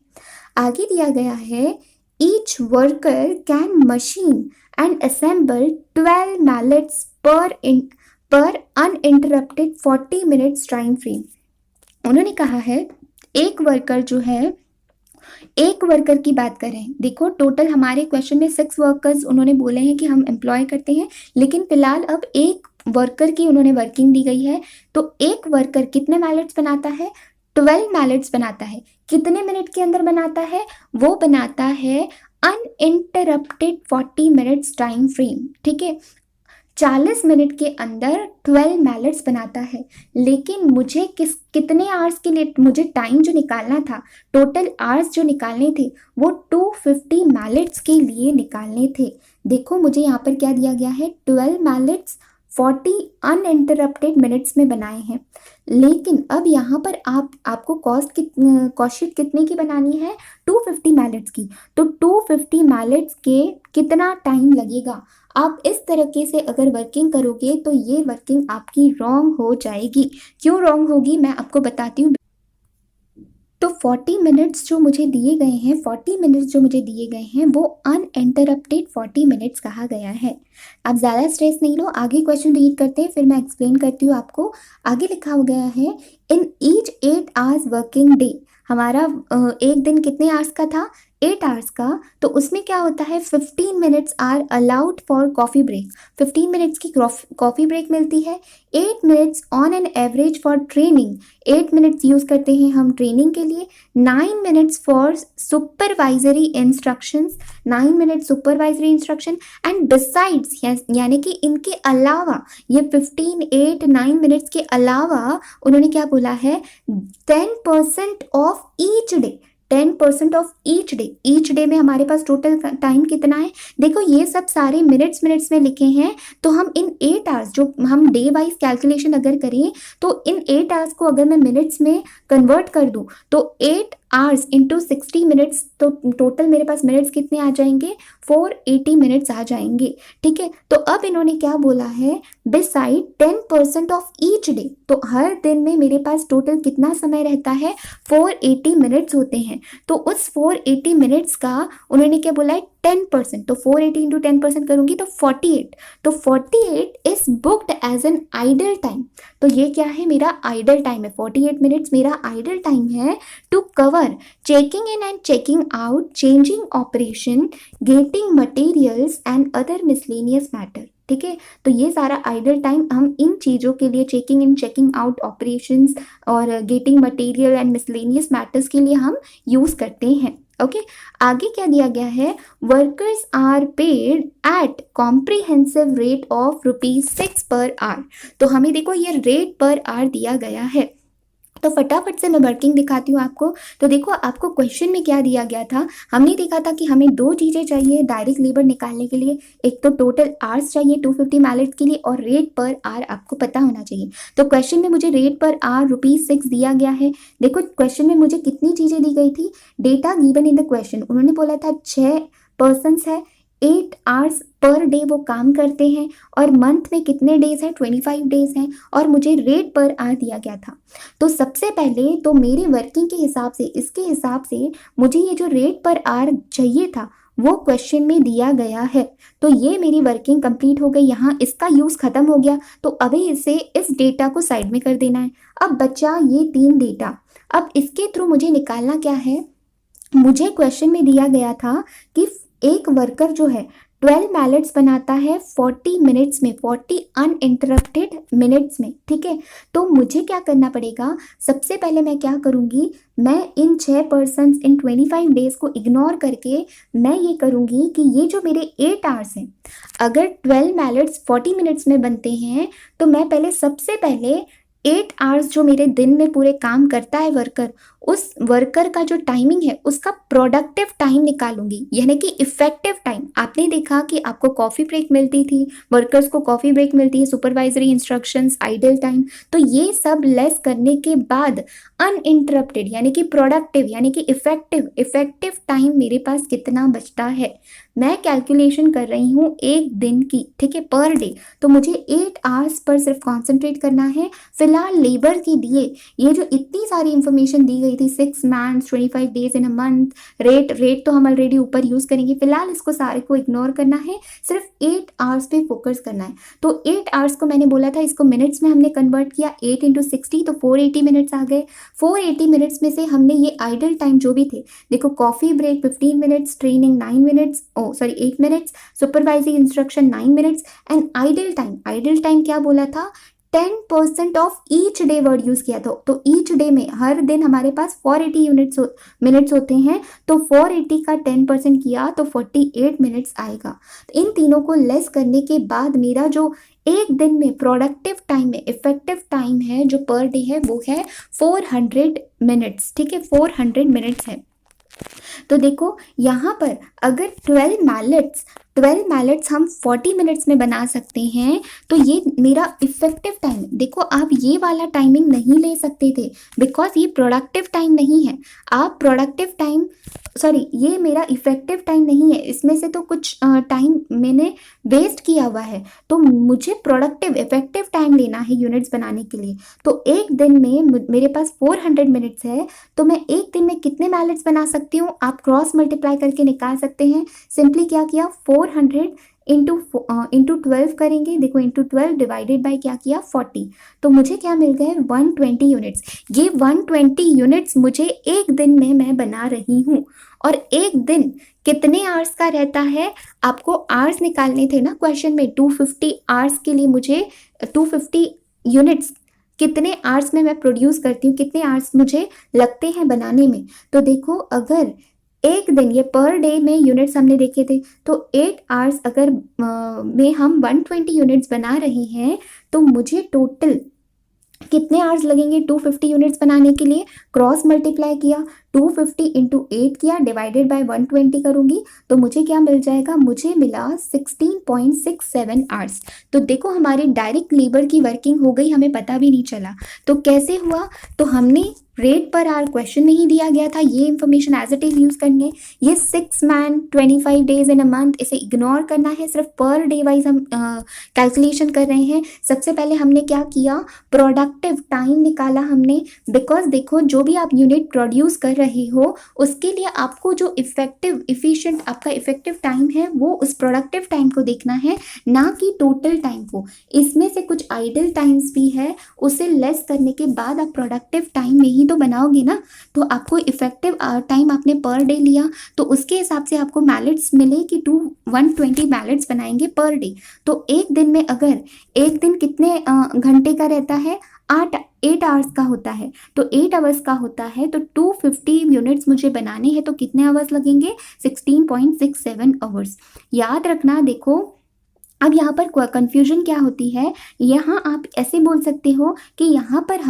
आगे दिया गया है, each worker can machine and assemble 12 mallets पर अनइंटरप्टेड 40 मिनट्स टाइम फ्रेम। उन्होंने कहा है एक वर्कर जो है, एक वर्कर की बात करें, देखो टोटल हमारे क्वेश्चन में 6 वर्कर्स उन्होंने बोले हैं कि हम एम्प्लॉय करते हैं, लेकिन फिलहाल अब एक वर्कर की उन्होंने वर्किंग दी गई है। तो एक वर्कर कितने मैलेट्स बनाता है, 12 मैलेट्स बनाता है, कितने मिनट के अंदर बनाता है, वो बनाता है अनइंटरप्टेड 40 मिनट्स टाइम फ्रेम, ठीक है, 40 मिनट के अंदर 12 मैलेट्स बनाता है। लेकिन मुझे कितने आवर्स के लिए मुझे टाइम जो निकालना था, टोटल आवर्स जो निकालने थे वो 250 मैलेट्स के लिए निकालने थे। देखो मुझे यहाँ पर क्या दिया गया है, 12 मैलेट्स 40 अनइंटरप्टेड मिनट्स में बनाए हैं, लेकिन अब यहाँ पर आपको कॉस्ट शीट कितने की बनानी है, 250 मैलेट्स की। तो 250 मैलेट्स के कितना टाइम लगेगा, आप इस तरीके से अगर वर्किंग करोगे तो ये वर्किंग आपकी रॉन्ग हो जाएगी। क्यों रॉन्ग होगी मैं आपको बताती हूँ। तो 40 मिनट्स जो मुझे दिए गए हैं, 40 मिनट्स जो मुझे दिए गए हैं वो अनइंटरप्टेड 40 मिनट्स कहा गया है। आप ज़्यादा स्ट्रेस नहीं लो, आगे क्वेश्चन रीड करते हैं फिर मैं एक्सप्लेन करती हूँ आपको। आगे लिखा हो गया है, in each 8 hours working day, हमारा एक दिन कितने आवर्स का था, 8 आवर्स का, तो उसमें क्या होता है 15 minutes are allowed for coffee break, 15 minutes की कॉफ़ी ब्रेक मिलती है। 8 minutes on an average for training, 8 minutes use करते हैं हम ट्रेनिंग के लिए। 9 minutes for supervisory instructions, 9 minutes supervisory instruction and besides, यानी कि इनके अलावा ये 15 8 9 मिनट्स के अलावा उन्होंने क्या बोला है 10% of each day, 10% of each day. Each day में हमारे पास टोटल टाइम कितना है, देखो ये सब सारे मिनट्स में लिखे हैं। तो हम इन 8 आवर्स, जो हम डे वाइज कैलकुलेशन अगर करें तो इन 8 आवर्स को अगर मैं मिनट्स में कन्वर्ट कर दूं तो 8 आवर्स इंटू 60 मिनट्स, तो टोटल मेरे पास मिनट्स कितने आ जाएंगे 480 मिनट्स आ जाएंगे। ठीक है, तो अब इन्होंने क्या बोला है बिसाइड 10% ऑफ ईच डे, तो हर दिन में मेरे पास टोटल कितना समय रहता है 480 मिनट्स होते हैं। तो उस 480 मिनट्स का उन्होंने क्या बोला है 10%, तो 480 इंटू 10% करूंगी तो 48, तो 48 is booked as an idle time. तो ये क्या है मेरा आइडल टाइम है, 48 मिनट्स मेरा आइडल टाइम है to cover checking in and checking out, changing operation, getting materials and other miscellaneous matter. ठीक है, तो ये सारा आइडल टाइम हम इन चीज़ों के लिए, checking in checking out operations और getting material and miscellaneous matters के लिए हम यूज़ करते हैं। ओके, आगे क्या दिया गया है, workers are paid at comprehensive rate of ₹6 per our. तो हमें देखो ये रेट पर आवर दिया गया है, तो फटाफट से मैं वर्किंग दिखाती हूँ आपको। तो देखो आपको क्वेश्चन में क्या दिया गया था, हमने देखा था कि हमें दो चीज़ें चाहिए डायरेक्ट लेबर निकालने के लिए, एक तो टोटल आवर्स चाहिए 250 मैलेट के लिए और रेट पर आवर आपको पता होना चाहिए। तो क्वेश्चन में मुझे रेट पर आवर ₹6 दिया गया है। देखो क्वेश्चन में मुझे कितनी चीज़ें दी गई थी, data given in the question, उन्होंने बोला था 6 पर्सनस है, 8 आवर्स पर डे वो काम करते हैं और मंथ में कितने डेज हैं 25 डेज हैं, और मुझे रेट पर आवर दिया गया था। तो सबसे पहले तो मेरे वर्किंग के हिसाब से, इसके हिसाब से मुझे ये जो रेट पर आवर चाहिए था वो क्वेश्चन में दिया गया है। तो ये मेरी वर्किंग कंप्लीट हो गई, यहाँ इसका यूज़ ख़त्म हो गया। तो अभी इसे, इस डेटा को साइड में कर देना है। अब बचा ये 3 डेटा, अब इसके थ्रू मुझे निकालना क्या है, मुझे क्वेश्चन में दिया गया था कि एक वर्कर जो है 12 मैलेट्स बनाता है 40 मिनट्स में, 40 अनइंटरप्टेड मिनट्स में। ठीक है, तो मुझे क्या करना पड़ेगा, सबसे पहले मैं क्या करूँगी, मैं इन 6 पर्सन्स इन 25 डेज को इग्नोर करके मैं ये करूँगी कि ये जो मेरे 8 आवर्स हैं, अगर 12 मैलेट्स 40 मिनट्स में बनते हैं तो मैं पहले सबसे पहले 8 आवर्स जो मेरे दिन में पूरे काम करता है वर्कर, उस वर्कर का जो टाइमिंग है उसका प्रोडक्टिव टाइम निकालूंगी, यानी कि इफेक्टिव टाइम। आपने देखा कि आपको कॉफ़ी ब्रेक मिलती थी, वर्कर्स को कॉफ़ी ब्रेक मिलती है, सुपरवाइजरी इंस्ट्रक्शंस, आइडल टाइम, तो ये सब लेस करने के बाद अनइंटरप्टेड यानी कि प्रोडक्टिव यानी कि इफेक्टिव टाइम मेरे पास कितना बचता है, मैं कैलकुलेशन कर रही हूँ एक दिन की। ठीक है, पर डे, तो मुझे 8 आवर्स पर सिर्फ कॉन्सेंट्रेट करना है। फिलहाल लेबर की दिए ये जो इतनी सारी इंफॉर्मेशन दी गई थी, 6 months 25 days in a month, rate तो हम ऑलरेडी ऊपर यूज़ करेंगे, फिलहाल इसको सारे को इग्नोर करना है, सिर्फ 8 आवर्स पे फोकस करना है। तो 8 आवर्स को मैंने बोला था, इसको मिनट्स में हमने कन्वर्ट किया, 8 इंटू 60 तो 480 मिनट्स आ गए। 480 मिनट्स में से हमने ये आइडल टाइम जो भी थे, देखो coffee break 15 minutes, training 9 minutes, 8 minutes, supervising instruction 9 minutes and idle time क्या बोला था 10% of each day word use किया था। तो ईच डे में हर दिन हमारे पास 480 मिनट्स होते हैं, तो 480 का 10% किया तो 48 मिनट्स आएगा। तो इन तीनों को लेस करने के बाद मेरा जो एक दिन में प्रोडक्टिव टाइम है, इफेक्टिव टाइम है जो पर डे है, वो है 400 मिनट्स। ठीक है, 400 मिनट्स है। तो देखो यहाँ पर अगर 12 मैलेट्स हम 40 मिनट्स में बना सकते हैं, तो ये मेरा इफेक्टिव टाइम, देखो आप ये वाला टाइमिंग नहीं ले सकते थे बिकॉज ये प्रोडक्टिव टाइम नहीं है। आप प्रोडक्टिव टाइम, ये मेरा इफेक्टिव टाइम नहीं है, इसमें से तो कुछ टाइम मैंने वेस्ट किया हुआ है, तो मुझे प्रोडक्टिव इफेक्टिव टाइम लेना है यूनिट्स बनाने के लिए। तो एक दिन में मेरे पास 400 मिनट्स है, तो मैं एक दिन में कितने मैलेट्स बना सकती हूँ, आप क्रॉस मल्टीप्लाई करके निकाल सकते हैं। सिंपली क्या किया, 400 इंटू 12 करेंगे, देखो इंटू 12 डिवाइडेड बाय क्या किया 40, तो मुझे क्या मिल गए 120 यूनिट्स। ये 120 यूनिट्स मुझे एक दिन में मैं बना रही हूँ। और एक दिन कितने आवर्स का रहता है, आपको आवर्स निकालने थे ना क्वेश्चन में। 250 आवर्स के लिए मुझे 250 यूनिट्स कितने आवर्स में मैं प्रोड्यूस करती हूँ, कितने आवर्स मुझे लगते हैं बनाने में। तो देखो अगर एक दिन, ये पर डे में यूनिट्स हमने देखे थे, तो 8 आवर्स अगर में हम 120 यूनिट्स बना रहे हैं तो मुझे टोटल कितने आवर्स लगेंगे 250 यूनिट्स बनाने के लिए। क्रॉस मल्टीप्लाई किया, 250 इंटू 8 किया, डिवाइडेड बाय 120 करूंगी तो मुझे क्या मिल जाएगा, मुझे मिला 16.67 आवर्स। तो देखो हमारी डायरेक्ट लेबर की वर्किंग हो गई, हमें पता भी नहीं चला। तो कैसे हुआ, तो हमने रेट पर आवर क्वेश्चन में ही दिया गया था, ये information as it is use करनी है। ये 6 man 25 days in a month, इसे इग्नोर करना है, सिर्फ पर डे वाइज हम कैलकुलेशन कर रहे हैं। सबसे पहले हमने क्या किया, प्रोडक्टिव टाइम निकाला हमने, बिकॉज देखो जो भी आप यूनिट प्रोड्यूस कर रहे हो उसके लिए आपको जो इफेक्टिव इफिशिएंट आपका इफेक्टिव टाइम है वो उस प्रोडक्टिव टाइम को देखना है, ना कि टोटल टाइम को। इसमें से कुछ आइडल टाइम्स भी है, उसे लेस करने के बाद आप प्रोडक्टिव टाइम में ही तो बनाओगे ना। तो आपको इफेक्टिव टाइम आपने पर डे लिया तो उसके हिसाब से आपको मैलेट्स मिले कि 120 मैलेट्स बनाएंगे पर डे। तो एक दिन में अगर एक दिन कितने घंटे का रहता है, 8 आवर्स का होता है। तो 8 आवर्स का होता है तो 250 यूनिट्स मुझे बनाने हैं तो कितने आवर्स लगेंगे, 16.67 आवर्स। याद रखना देखो, अब यहाँ पर कंफ्यूजन क्या होती है, यहाँ आप ऐसे बोल सकते हो कि यहाँ पर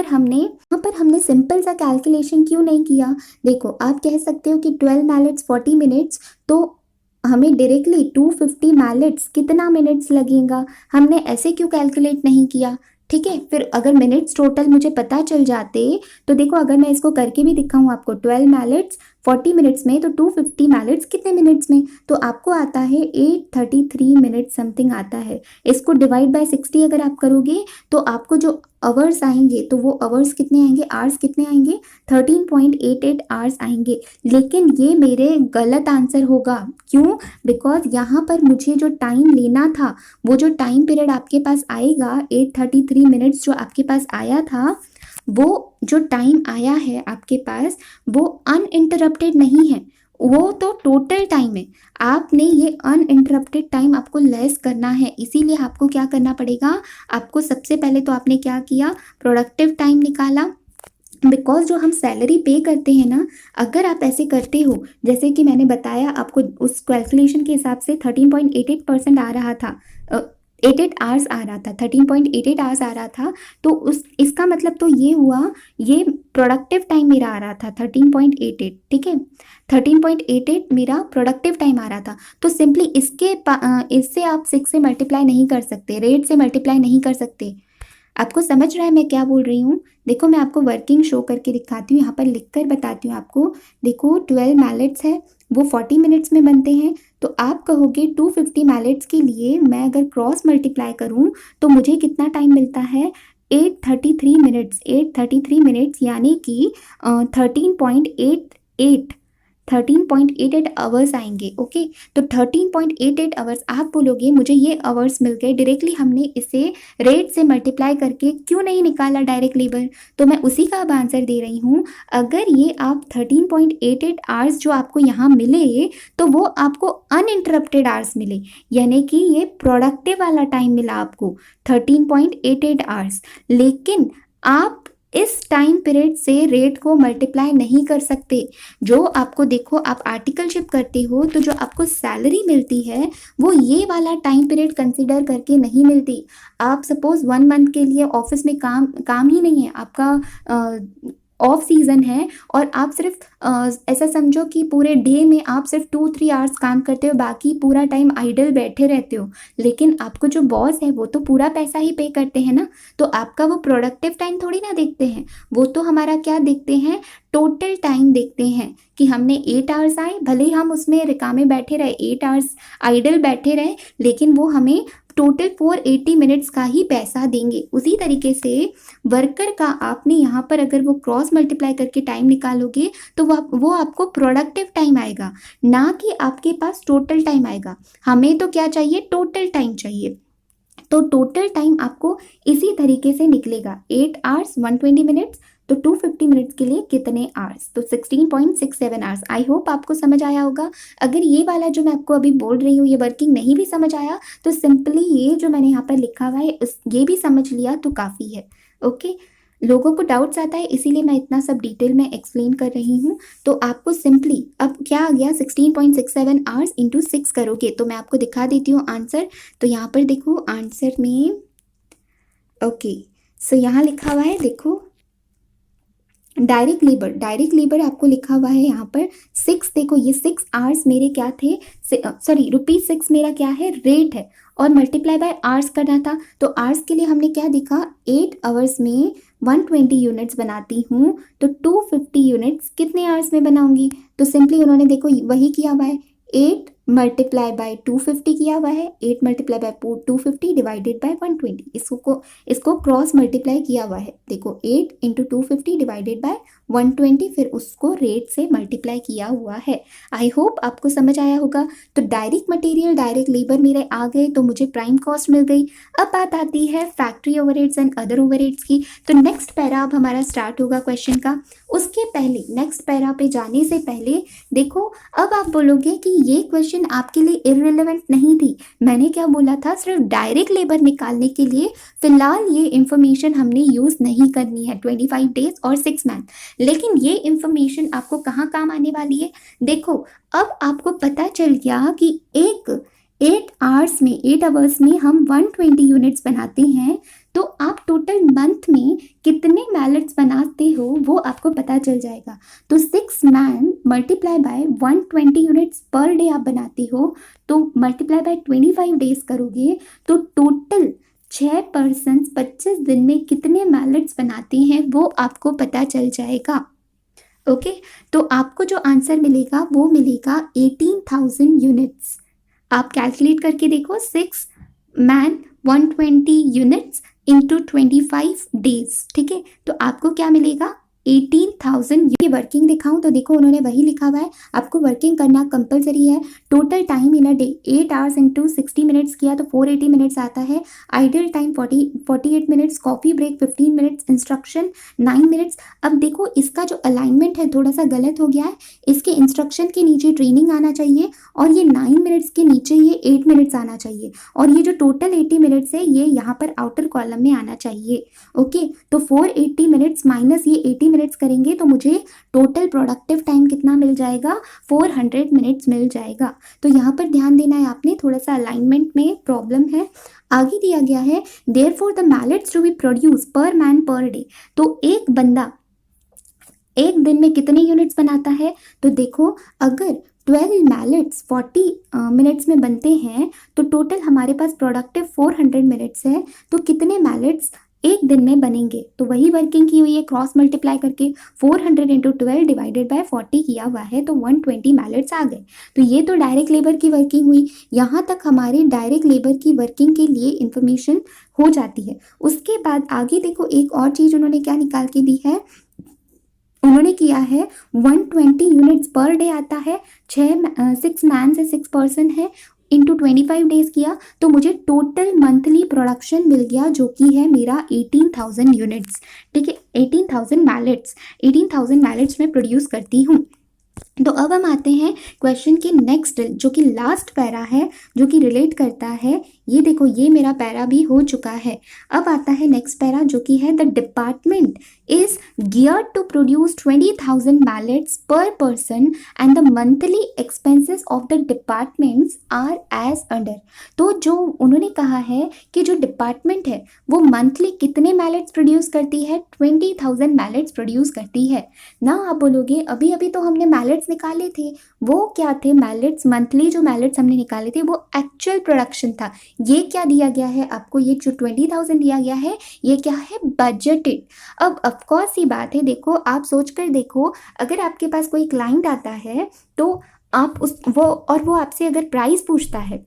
हमने सिंपल सा कैलकुलेशन क्यों नहीं किया। देखो आप कह सकते हो कि 12 मैलेट्स 40 मिनट्स, तो हमें डायरेक्टली 250 मैलेट्स कितना मिनट्स लगेगा, हमने ऐसे क्यों कैलकुलेट नहीं किया। ठीक है, फिर अगर मिनट्स टोटल मुझे पता चल जाते तो देखो अगर मैं इसको करके भी दिखाऊं आपको, 12 मैलेट्स 40 मिनट्स में तो 250 मैलेट्स कितने मिनट्स में, तो आपको आता है 833 मिनट समथिंग आता है। इसको डिवाइड बाय 60 अगर आप करोगे तो आपको जो आवर्स आएंगे तो वो आवर्स कितने आएंगे, आवर्स कितने आएंगे, 13.88 आवर्स आएंगे। लेकिन ये मेरे गलत आंसर होगा, क्यों, बिकॉज यहाँ पर मुझे जो टाइम लेना था, वो जो टाइम पीरियड आपके पास आएगा 833 मिनट्स जो आपके पास आया था, वो जो टाइम आया है आपके पास वो अनइंटरप्टेड नहीं है, वो तो टोटल टाइम है। आपने ये अनइंटरप्टेड टाइम आपको लेस करना है, इसीलिए आपको क्या करना पड़ेगा, आपको सबसे पहले तो आपने क्या किया, प्रोडक्टिव टाइम निकाला। बिकॉज जो हम सैलरी पे करते हैं ना, अगर आप ऐसे करते हो जैसे कि मैंने बताया आपको, उस कैलकुलेशन के हिसाब से 13.88% आ रहा था, 88 आवर्स आ रहा था, 13.88 आवर्स आ रहा था। तो उस इसका मतलब तो ये हुआ, ये प्रोडक्टिव टाइम मेरा आ रहा था 13.88, ठीक है, 13.88 मेरा प्रोडक्टिव टाइम आ रहा था। तो सिंपली इससे आप 6 से मल्टीप्लाई नहीं कर सकते, रेट से मल्टीप्लाई नहीं कर सकते। आपको समझ रहा है मैं क्या बोल रही हूँ। देखो मैं आपको वर्किंग शो करके दिखाती हूँ, यहाँ पर लिख कर बताती हूँ आपको। देखो 12 मैलेट्स है, वो 40 मिनट्स में बनते हैं। तो आप कहोगे 250 मैलेट्स के लिए मैं अगर क्रॉस मल्टीप्लाई करूँ तो मुझे कितना टाइम मिलता है, 833 मिनट्स, 833 मिनट्स यानी कि 13.88 आवर्स आएंगे। ओके, तो 13.88 आवर्स, आप बोलोगे मुझे ये आवर्स मिल गए, डायरेक्टली हमने इसे रेट से मल्टीप्लाई करके क्यों नहीं निकाला डायरेक्ट लेबर। तो मैं उसी का अब आंसर दे रही हूँ। अगर ये आप 13.88 आवर्स जो आपको यहाँ मिले तो वो आपको अनइंटरप्टेड आवर्स मिले, यानी कि ये प्रोडक्टिव वाला टाइम मिला आपको 13.88 आवर्स। लेकिन आप इस टाइम पीरियड से रेट को मल्टीप्लाई नहीं कर सकते। जो आपको देखो, आप आर्टिकलशिप करते हो तो जो आपको सैलरी मिलती है वो ये वाला टाइम पीरियड कंसिडर करके नहीं मिलती। आप सपोज 1 मंथ के लिए ऑफिस में काम ही नहीं है आपका, ऑफ सीजन है, और आप सिर्फ ऐसा समझो कि पूरे डे में आप सिर्फ 2-3 आवर्स काम करते हो, बाकी पूरा टाइम आइडल बैठे रहते हो। लेकिन आपको जो बॉस है वो तो पूरा पैसा ही पे करते हैं ना, तो आपका वो प्रोडक्टिव टाइम थोड़ी ना देखते हैं, वो तो हमारा क्या देखते हैं, टोटल टाइम देखते हैं कि हमने 8 आवर्स आए, भले ही हम उसमें रिकामे बैठे रहे, 8 आवर्स आइडल बैठे रहे, लेकिन वो हमें टोटल 480 मिनट्स का ही पैसा देंगे। उसी तरीके से वर्कर का आपने यहाँ पर अगर वो क्रॉस मल्टीप्लाई करके टाइम निकालोगे तो वो आपको प्रोडक्टिव टाइम आएगा, ना कि आपके पास टोटल टाइम आएगा। हमें तो क्या चाहिए, टोटल टाइम चाहिए। तो टोटल टाइम आपको इसी तरीके से निकलेगा, 8 आवर्स 120 मिनट्स तो 250 मिनट्स के लिए कितने आवर्स, तो 16.67 आवर्स। आई होप आपको समझ आया होगा। अगर ये वाला जो मैं आपको अभी बोल रही हूँ ये वर्किंग नहीं भी समझ आया तो सिंपली ये जो मैंने यहाँ पर लिखा हुआ है ये भी समझ लिया तो काफ़ी है। ओके, लोगों को डाउट्स आता है इसीलिए मैं इतना सब डिटेल में एक्सप्लेन कर रही हूँ। तो आपको सिंपली अब क्या आ गया, 16.67 आवर्स इंटू 6 करोगे तो मैं आपको दिखा देती हूँ आंसर। तो यहाँ पर देखो आंसर में, ओके सो यहाँ लिखा हुआ है, देखो डायरेक्ट लेबर आपको लिखा हुआ है यहाँ पर 6। देखो ये 6 आवर्स मेरे क्या थे, सॉरी ₹6 मेरा क्या है, रेट है, और मल्टीप्लाई बाय आवर्स करना था। तो आवर्स के लिए हमने क्या देखा, 8 आवर्स में 120 यूनिट्स बनाती हूँ तो 250 यूनिट्स कितने आवर्स में बनाऊंगी। तो सिंपली उन्होंने देखो वही किया हुआ है, 8 मल्टीप्लाई बाय 250 किया हुआ है, 8 मल्टीप्लाई बाय 250 डिवाइडेड बाय 120, इसको क्रॉस मल्टीप्लाई किया हुआ है। देखो 8 इंटू 250 डिवाइडेड बाय 120, फिर उसको रेट से मल्टीप्लाई किया हुआ है। आई होप आपको समझ आया होगा। तो डायरेक्ट मटेरियल डायरेक्ट लेबर मेरे आ गए तो मुझे प्राइम कॉस्ट मिल गई। अब बात आती है factory overheads and other overheads की। तो नेक्स्ट पैरा अब हमारा स्टार्ट होगा क्वेश्चन का। उसके पहले नेक्स्ट पैरा पे जाने से पहले देखो, अब आप बोलोगे कि ये क्वेश्चन आपके लिए इररिलेवेंट नहीं थी। मैंने क्या बोला था, सिर्फ डायरेक्ट लेबर निकालने के लिए फिलहाल ये इंफॉर्मेशन हमने यूज नहीं करनी है, 25 डेज और 6 मंथ। लेकिन ये इंफॉर्मेशन आपको कहाँ काम आने वाली है, देखो अब आपको पता चल गया कि 8 आवर्स में हम 120 यूनिट्स बनाते हैं, तो आप टोटल मंथ में कितने मैलेट्स बनाते हो वो आपको पता चल जाएगा। तो 6 man multiply by 120 units per day आप बनाते हो, तो मल्टीप्लाई बाय 25 डेज करोगे तो टोटल 6 पर्सन 25 दिन में कितने मैलेट्स बनाते हैं वो आपको पता चल जाएगा। ओके, तो आपको जो आंसर मिलेगा वो मिलेगा 18,000 यूनिट्स। आप कैलकुलेट करके देखो, 6 मैन 120 यूनिट्स इंटू 25 डेज, ठीक है, तो आपको क्या मिलेगा 18,000। ये वर्किंग दिखाऊं तो देखो उन्होंने वही लिखा हुआ है, आपको वर्किंग करना कंपलसरी है। Total time in a day 8 hours into 60 minutes किया तो 480 मिनट्स आता है। Ideal time 48 minutes, coffee break 15 minutes, instruction 9 minutes. अब देखो इसका जो अलाइनमेंट है थोड़ा सा गलत हो गया है, इसके इंस्ट्रक्शन के नीचे ट्रेनिंग आना चाहिए और ये 9 मिनट्स के नीचे ये 8 मिनट्स आना चाहिए, और ये जो टोटल 80 मिनट्स है ये यहाँ पर आउटर कॉलम में आना चाहिए। ओके, तो 480 मिनट्स माइनस ये 80 मिनट्स करेंगे तो मुझे टोटल प्रोडक्टिव टाइम कितना मिल जाएगा, 400 मिनट्स मिल जाएगा। तो यहाँ पर ध्यान देना है आपने, थोड़ा सा अलाइनमेंट में प्रॉब्लम है। आगे दिया गया है therefore the mallets to be produce per man per day. तो एक बंदा एक दिन में कितने यूनिट्स बनाता है, तो देखो अगर 12 मैलेट्स 40 मिनट्स में बनते हैं तो टोटल हमारे पास प्रोडक्टिव 400 मिनट्स है, तो कितने मैलेट्स एक दिन में बनेंगे। तो वही वर्किंग की हुई है, क्रॉस मल्टीप्लाई करके 400 इंटू 12 डिवाइडेड बाय 40 किया हुआ है तो 120 मैलेट्स आ गए। तो ये तो डायरेक्ट लेबर की वर्किंग हुई। यहाँ तक हमारे डायरेक्ट लेबर की वर्किंग के लिए इंफॉर्मेशन हो जाती है। उसके बाद आगे देखो एक और चीज़ उन्होंने क्या निकाल के दी है, उन्होंने किया है 120 यूनिट्स पर डे आता है, 6 मैन से 6 पर्सन है, इंटू 25 डेज किया तो मुझे टोटल मंथली प्रोडक्शन मिल गया जो कि है मेरा 18,000 यूनिट्स। ठीक है, 18,000 मैलेट्स में प्रोड्यूस करती हूँ। तो अब हम आते हैं क्वेश्चन के नेक्स्ट जो कि लास्ट पैरा है जो कि रिलेट करता है। ये देखो ये मेरा पैरा भी हो चुका है। अब आता है नेक्स्ट पैरा जो कि है the department is geared to produce 20,000 mallets per person and the monthly expenses of the departments are as under. तो जो उन्होंने कहा है कि जो डिपार्टमेंट है वो मंथली कितने मैलेट्स प्रोड्यूस करती है, 20,000 मैलेट्स प्रोड्यूस करती है ना। आप बोलोगे अभी अभी तो हमने मैलेट्स निकाले थे, वो क्या थे मैलेट्स, मंथली जो मैलेट्स हमने निकाले थे वो एक्चुअल प्रोडक्शन था। ये क्या दिया गया है आपको, ये जो 20,000 दिया गया है ये क्या है, बजटेड। अब ऑफकोर्स ये बात है, देखो आप सोच कर देखो, अगर आपके पास कोई क्लाइंट आता है तो आप वो आपसे अगर प्राइस पूछता है,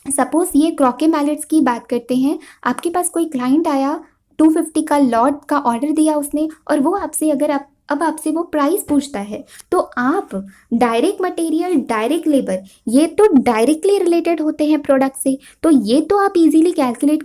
सपोज ये क्रॉके मैलेट्स की बात करते हैं, आपके पास कोई क्लाइंट आया 250 का लॉट का ऑर्डर दिया उसने और वो आपसे अगर अब आपसे वो प्राइस पूछता है, तो आप डायरेक्ट मटेरियल, डायरेक्ट लेबर, ये तो डायरेक्टली रिलेटेड होते हैं प्रोडक्ट से, तो ये तो आप इजीली कैलकुलेट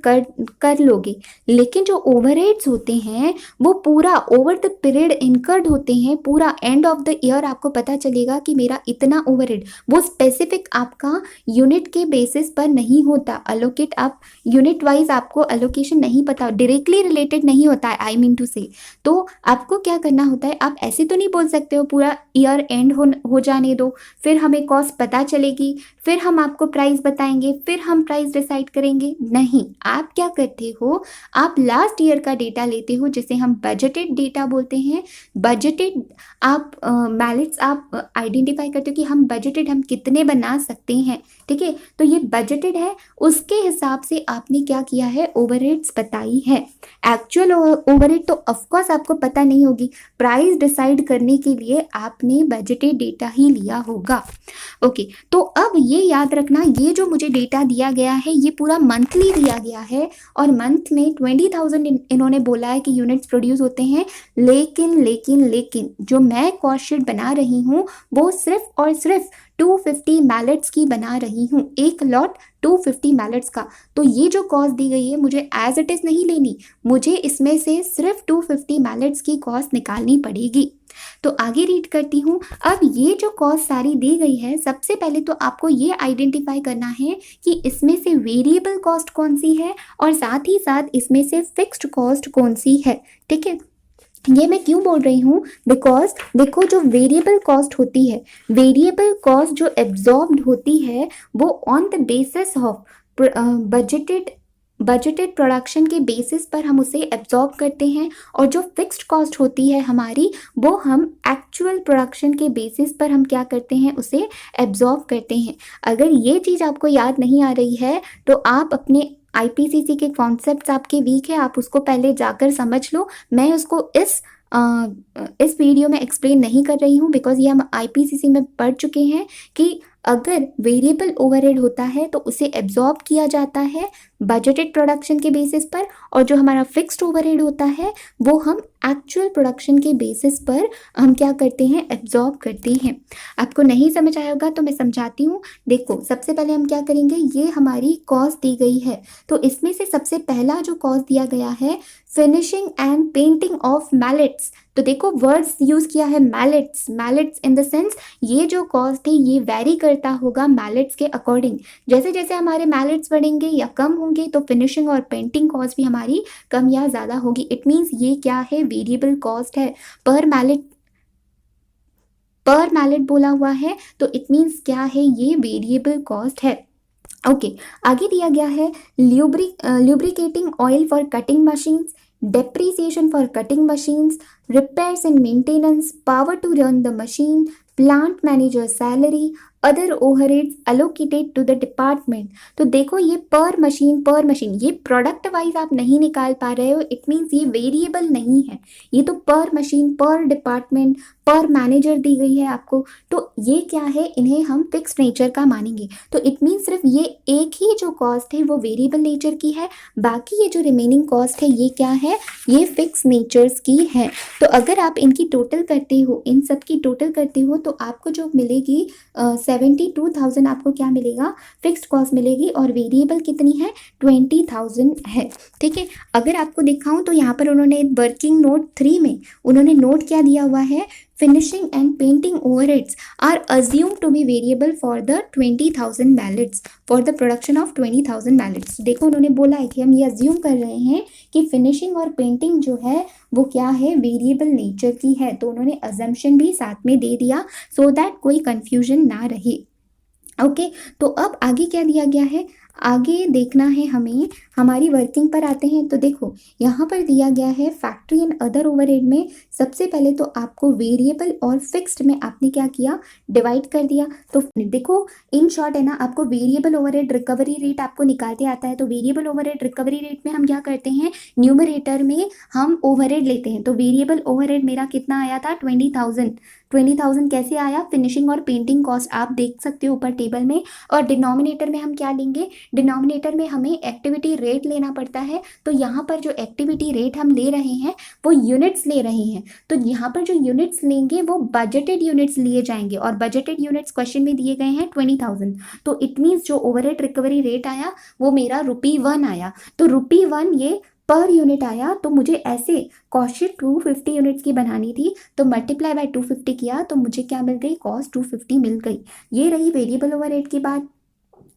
कर लोगे। लेकिन जो ओवरहेड्स होते हैं वो पूरा ओवर द पीरियड इनकर्ड होते हैं, पूरा एंड ऑफ द ईयर आपको पता चलेगा कि मेरा इतना ओवरहेड, वो स्पेसिफिक आपका यूनिट के बेसिस पर नहीं होता अलोकेट, आप यूनिट वाइज आपको अलोकेशन नहीं पता, डायरेक्टली रिलेटेड नहीं होता है, आई मीन टू से। तो आपको क्या करना होता है, आप ऐसे तो नहीं बोल सकते हो पूरा ईयर एंड हो जाने दो, फिर हमें कॉस्ट पता चलेगी, फिर हम आपको प्राइस बताएंगे, फिर हम प्राइस डिसाइड करेंगे। नहीं, आप क्या करते हो, आप लास्ट ईयर का डेटा लेते हो जिसे हम बजटेड डेटा बोलते हैं। बजटेड आप मैलेट्स आप आइडेंटिफाई करते हो कि हम बजटेड हम कितने बना सकते हैं, ठीक है। तो ये बजटेड है, उसके हिसाब से आपने क्या किया है, ओवरहेड्स बताई है। एक्चुअल ओवरहेड तो ऑफकोर्स आपको पता नहीं होगी, प्राइस डिसाइड करने के लिए आपने बजटेड डेटा ही लिया होगा। ओके, तो अब ये याद रखना, ये जो मुझे डेटा दिया गया है ये पूरा मंथली दिया गया है, और मंथ में 20,000 इन्होंने बोला है कि यूनिट्स प्रोड्यूस होते हैं। लेकिन लेकिन लेकिन जो मैं कॉस्ट शीट बना रही हूँ वो सिर्फ और सिर्फ 250 मैलेट्स की बना रही हूँ, एक लॉट 250 मैलेट्स का। तो ये जो कॉस्ट दी गई है मुझे एज इट इज़ नहीं लेनी, मुझे इसमें से सिर्फ 250 मैलेट्स की कॉस्ट निकालनी पड़ेगी। तो आगे रीड करती हूँ। अब ये जो कॉस्ट सारी दी गई है, सबसे पहले तो आपको ये आइडेंटिफाई करना है कि इसमें से वेरिएबल कॉस्ट कौन सी है और साथ ही साथ इसमें से फिक्स्ड कॉस्ट कौन सी है, ठीक है। ये मैं क्यों बोल रही हूँ, बिकॉज देखो जो वेरिएबल कॉस्ट होती है, वेरिएबल कॉस्ट जो एब्जॉर्ब्ड होती है वो on the basis of budgeted production के बेसिस पर हम उसे एब्जॉर्ब करते हैं, और जो फिक्स्ड कॉस्ट होती है हमारी वो हम एक्चुअल प्रोडक्शन के बेसिस पर हम क्या करते हैं, उसे एब्जॉर्ब करते हैं। अगर ये चीज़ आपको याद नहीं आ रही है तो आप अपने आईपीसीसी के कॉन्सेप्ट्स आपके वीक है, आप उसको पहले जाकर समझ लो। मैं उसको इस वीडियो में एक्सप्लेन नहीं कर रही हूँ, बिकॉज ये हम आईपीसीसी में पढ़ चुके हैं कि अगर वेरिएबल ओवरहेड होता है तो उसे एब्जॉर्ब किया जाता है बजटेड प्रोडक्शन के बेसिस पर, और जो हमारा फिक्स्ड ओवरहेड होता है वो हम एक्चुअल प्रोडक्शन के बेसिस पर हम क्या करते हैं, एब्जॉर्ब करते हैं। आपको नहीं समझ आया होगा तो मैं समझाती हूँ। देखो, सबसे पहले हम क्या करेंगे, ये हमारी कॉस्ट दी गई है, तो इसमें से सबसे पहला जो कॉस्ट दिया गया है finishing and painting of mallets. तो देखो वर्ड्स यूज़ किया है mallets, mallets in the sense ये जो कॉस्ट है ये वैरी करता होगा मैलेट्स के अकॉर्डिंग। जैसे जैसे हमारे मैलेट्स बढ़ेंगे या कम होंगे तो फिनिशिंग और पेंटिंग कॉस्ट भी हमारी कम या ज़्यादा होगी। इट मीन्स ये क्या है, वेरिएबल कॉस्ट है, पर मैलेट बोला हुआ है, तो इट मीन्स क्या है, ये वेरिएबल कॉस्ट है। ओके, आगे दिया गया है lubricating oil for cutting machines, depreciation for cutting machines, repairs and maintenance, power to run the machine, plant manager salary, other overheads allocated to the department. तो देखो ये पर मशीन ये प्रोडक्ट वाइज आप नहीं निकाल पा रहे हो, इट मीन्स ये वेरिएबल नहीं है, ये तो पर मशीन, पर डिपार्टमेंट, पर मैनेजर दी गई है आपको। तो ये क्या है, इन्हें हम फिक्स नेचर का मानेंगे। तो इट मीन्स सिर्फ ये एक ही जो कॉस्ट है वो वेरिएबल नेचर की है, बाकी ये जो रिमेनिंग कॉस्ट है ये क्या है, ये फिक्स नेचर्स की है। तो अगर आप इनकी टोटल करते हो, इन सब की टोटल करते हो तो आपको जो मिलेगी 72,000 आपको क्या मिलेगा, फिक्स्ड कॉस्ट मिलेगी, और वेरिएबल कितनी है, 20,000 है, ठीक है। अगर आपको दिखाऊं तो यहाँ पर उन्होंने वर्किंग नोट 3 में उन्होंने नोट क्या दिया हुआ है, finishing and painting overheads are assumed to be variable for the 20,000 mallets, for the production of 20,000 mallets। देखो उन्होंने बोला है कि हम ये assume कर रहे हैं कि फिनिशिंग और पेंटिंग जो है वो क्या है, वेरिएबल नेचर की है। तो उन्होंने assumption भी साथ में दे दिया so that कोई confusion ना रहे। ओके, तो अब आगे क्या दिया गया है, आगे देखना है हमें, हमारी वर्किंग पर आते हैं। तो देखो यहाँ पर दिया गया है फैक्ट्री एंड अदर ओवरहेड में सबसे पहले तो आपको वेरिएबल और फिक्स्ड में आपने क्या किया, डिवाइड कर दिया। तो देखो इन शॉर्ट है ना, आपको वेरिएबल ओवरहेड रिकवरी रेट आपको निकालते आता है। तो वेरिएबल ओवरहेड रिकवरी रेट में हम क्या करते हैं, न्यूमरेटर में हम ओवरहेड लेते हैं। तो वेरिएबल ओवरहेड मेरा कितना आया था, 20,000 कैसे आया, फिनिशिंग और पेंटिंग कॉस्ट आप देख सकते हो ऊपर टेबल में, और डिनोमिनेटर में हम क्या लेंगे, डिनोमिनेटर में हमें एक्टिविटी रेट लेना पड़ता है। तो यहाँ पर जो एक्टिविटी रेट हम ले रहे हैं वो यूनिट्स ले रहे हैं, तो यहाँ पर जो यूनिट्स लेंगे वो बजटेड यूनिट्स लिए जाएंगे, और बजटेड यूनिट्स क्वेश्चन में दिए गए हैं 20,000। तो इट मीन्स जो ओवरहेड रिकवरी रेट आया वो मेरा ₹1 आया। तो ₹1 ये पर यूनिट आया। तो मुझे ऐसे कॉस्ट शीट 250 यूनिट्स की बनानी थी, तो मल्टीप्लाई बाय 250 किया तो मुझे क्या मिल गई, कॉस्ट 250 मिल गई। ये रही वेरिएबल ओवरहेड की बात।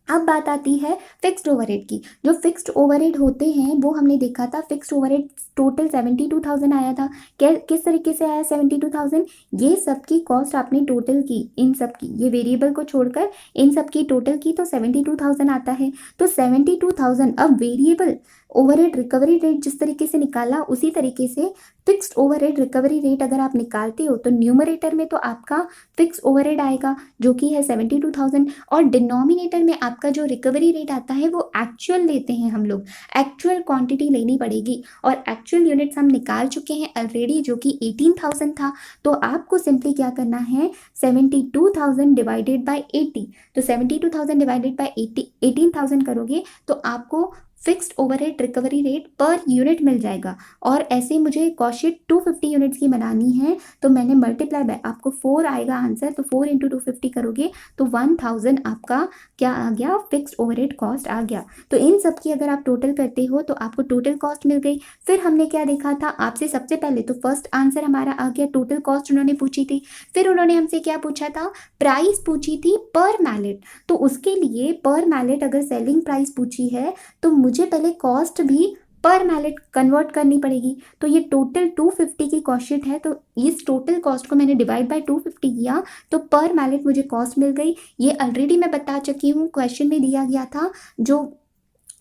अब बात आती है फिक्स्ड ओवरहेड की। जो फिक्स्ड ओवरहेड होते हैं वो हमने देखा था, फिक्स्ड ओवरहेड टोटल 72,000 आया था। किस तरीके से आया 72,000, ये सब की कॉस्ट आपने टोटल की, इन सब की, ये वेरिएबल को छोड़कर इन सब की टोटल की तो 72,000 आता है। तो 72,000 अब वेरिएबल ओवरहेड रिकवरी रेट जिस तरीके से निकाला उसी तरीके से फिक्स्ड ओवरहेड रिकवरी रेट अगर आप निकालते हो तो न्यूमरेटर में तो आपका फिक्स ओवरहेड आएगा जो कि है 72,000, और डिनोमिनेटर में आपका जो रिकवरी रेट आता है वो एक्चुअल लेते हैं हम लोग, एक्चुअल क्वांटिटी लेनी पड़ेगी, और एक्चुअल यूनिट्स हम निकाल चुके हैं ऑलरेडी जो कि 18,000 था। तो आपको सिंपली क्या करना है, 72,000 डिवाइडेड बाय 80, तो 72,000 डिवाइडेड बाय 18,000 करोगे तो आपको fixed overhead recovery rate per unit मिल जाएगा। और ऐसे मुझे कॉस्ट शीट 250 यूनिट्स की बनानी है, तो मैंने मल्टीप्लाई बाय, आपको 4 आएगा आंसर, तो 4 इंटू 250 करोगे तो 1000 आपका क्या आ गया, फिक्स्ड ओवरहेड कॉस्ट आ गया। तो इन सब की अगर आप टोटल करते हो तो आपको टोटल कॉस्ट मिल गई। फिर हमने क्या देखा था आपसे, सबसे पहले तो फर्स्ट आंसर हमारा आ गया, टोटल कॉस्ट उन्होंने पूछी थी। फिर उन्होंने हमसे क्या पूछा था, प्राइस पूछी थी पर मैलेट। तो उसके लिए पर मैलेट अगर सेलिंग प्राइस पूछी है तो मुझे पहले कॉस्ट भी पर मैलेट कन्वर्ट करनी पड़ेगी। तो ये टोटल 250 की कॉस्ट शीट है, तो इस टोटल कॉस्ट को मैंने डिवाइड बाय 250 किया तो पर मैलेट मुझे कॉस्ट मिल गई। ये ऑलरेडी मैं बता चुकी हूँ, क्वेश्चन में दिया गया था, जो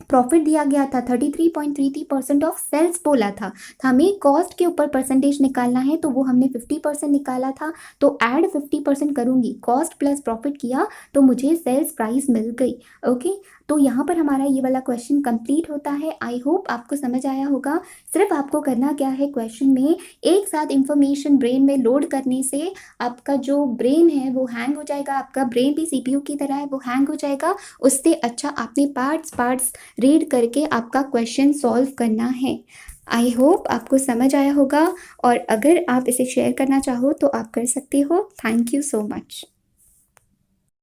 प्रॉफिट दिया गया था 33.33% ऑफ सेल्स बोला था। तो हमें कॉस्ट के ऊपर परसेंटेज निकालना है, तो वो हमने 50% निकाला था। तो ऐड 50% करूँगी, कॉस्ट प्लस प्रॉफिट किया तो मुझे सेल्स प्राइस मिल गई। ओके, तो यहाँ पर हमारा ये वाला क्वेश्चन कंप्लीट होता है। आई होप आपको समझ आया होगा। सिर्फ आपको करना क्या है, क्वेश्चन में एक साथ इंफॉर्मेशन ब्रेन में लोड करने से आपका जो ब्रेन है वो हैंग हो जाएगा, आपका ब्रेन भी CPU की तरह है, वो हैंग हो जाएगा। उससे अच्छा आपने पार्ट्स रीड करके आपका क्वेश्चन सॉल्व करना है। आई होप आपको समझ आया होगा, और अगर आप इसे शेयर करना चाहो तो आप कर सकते हो। Thank you so much.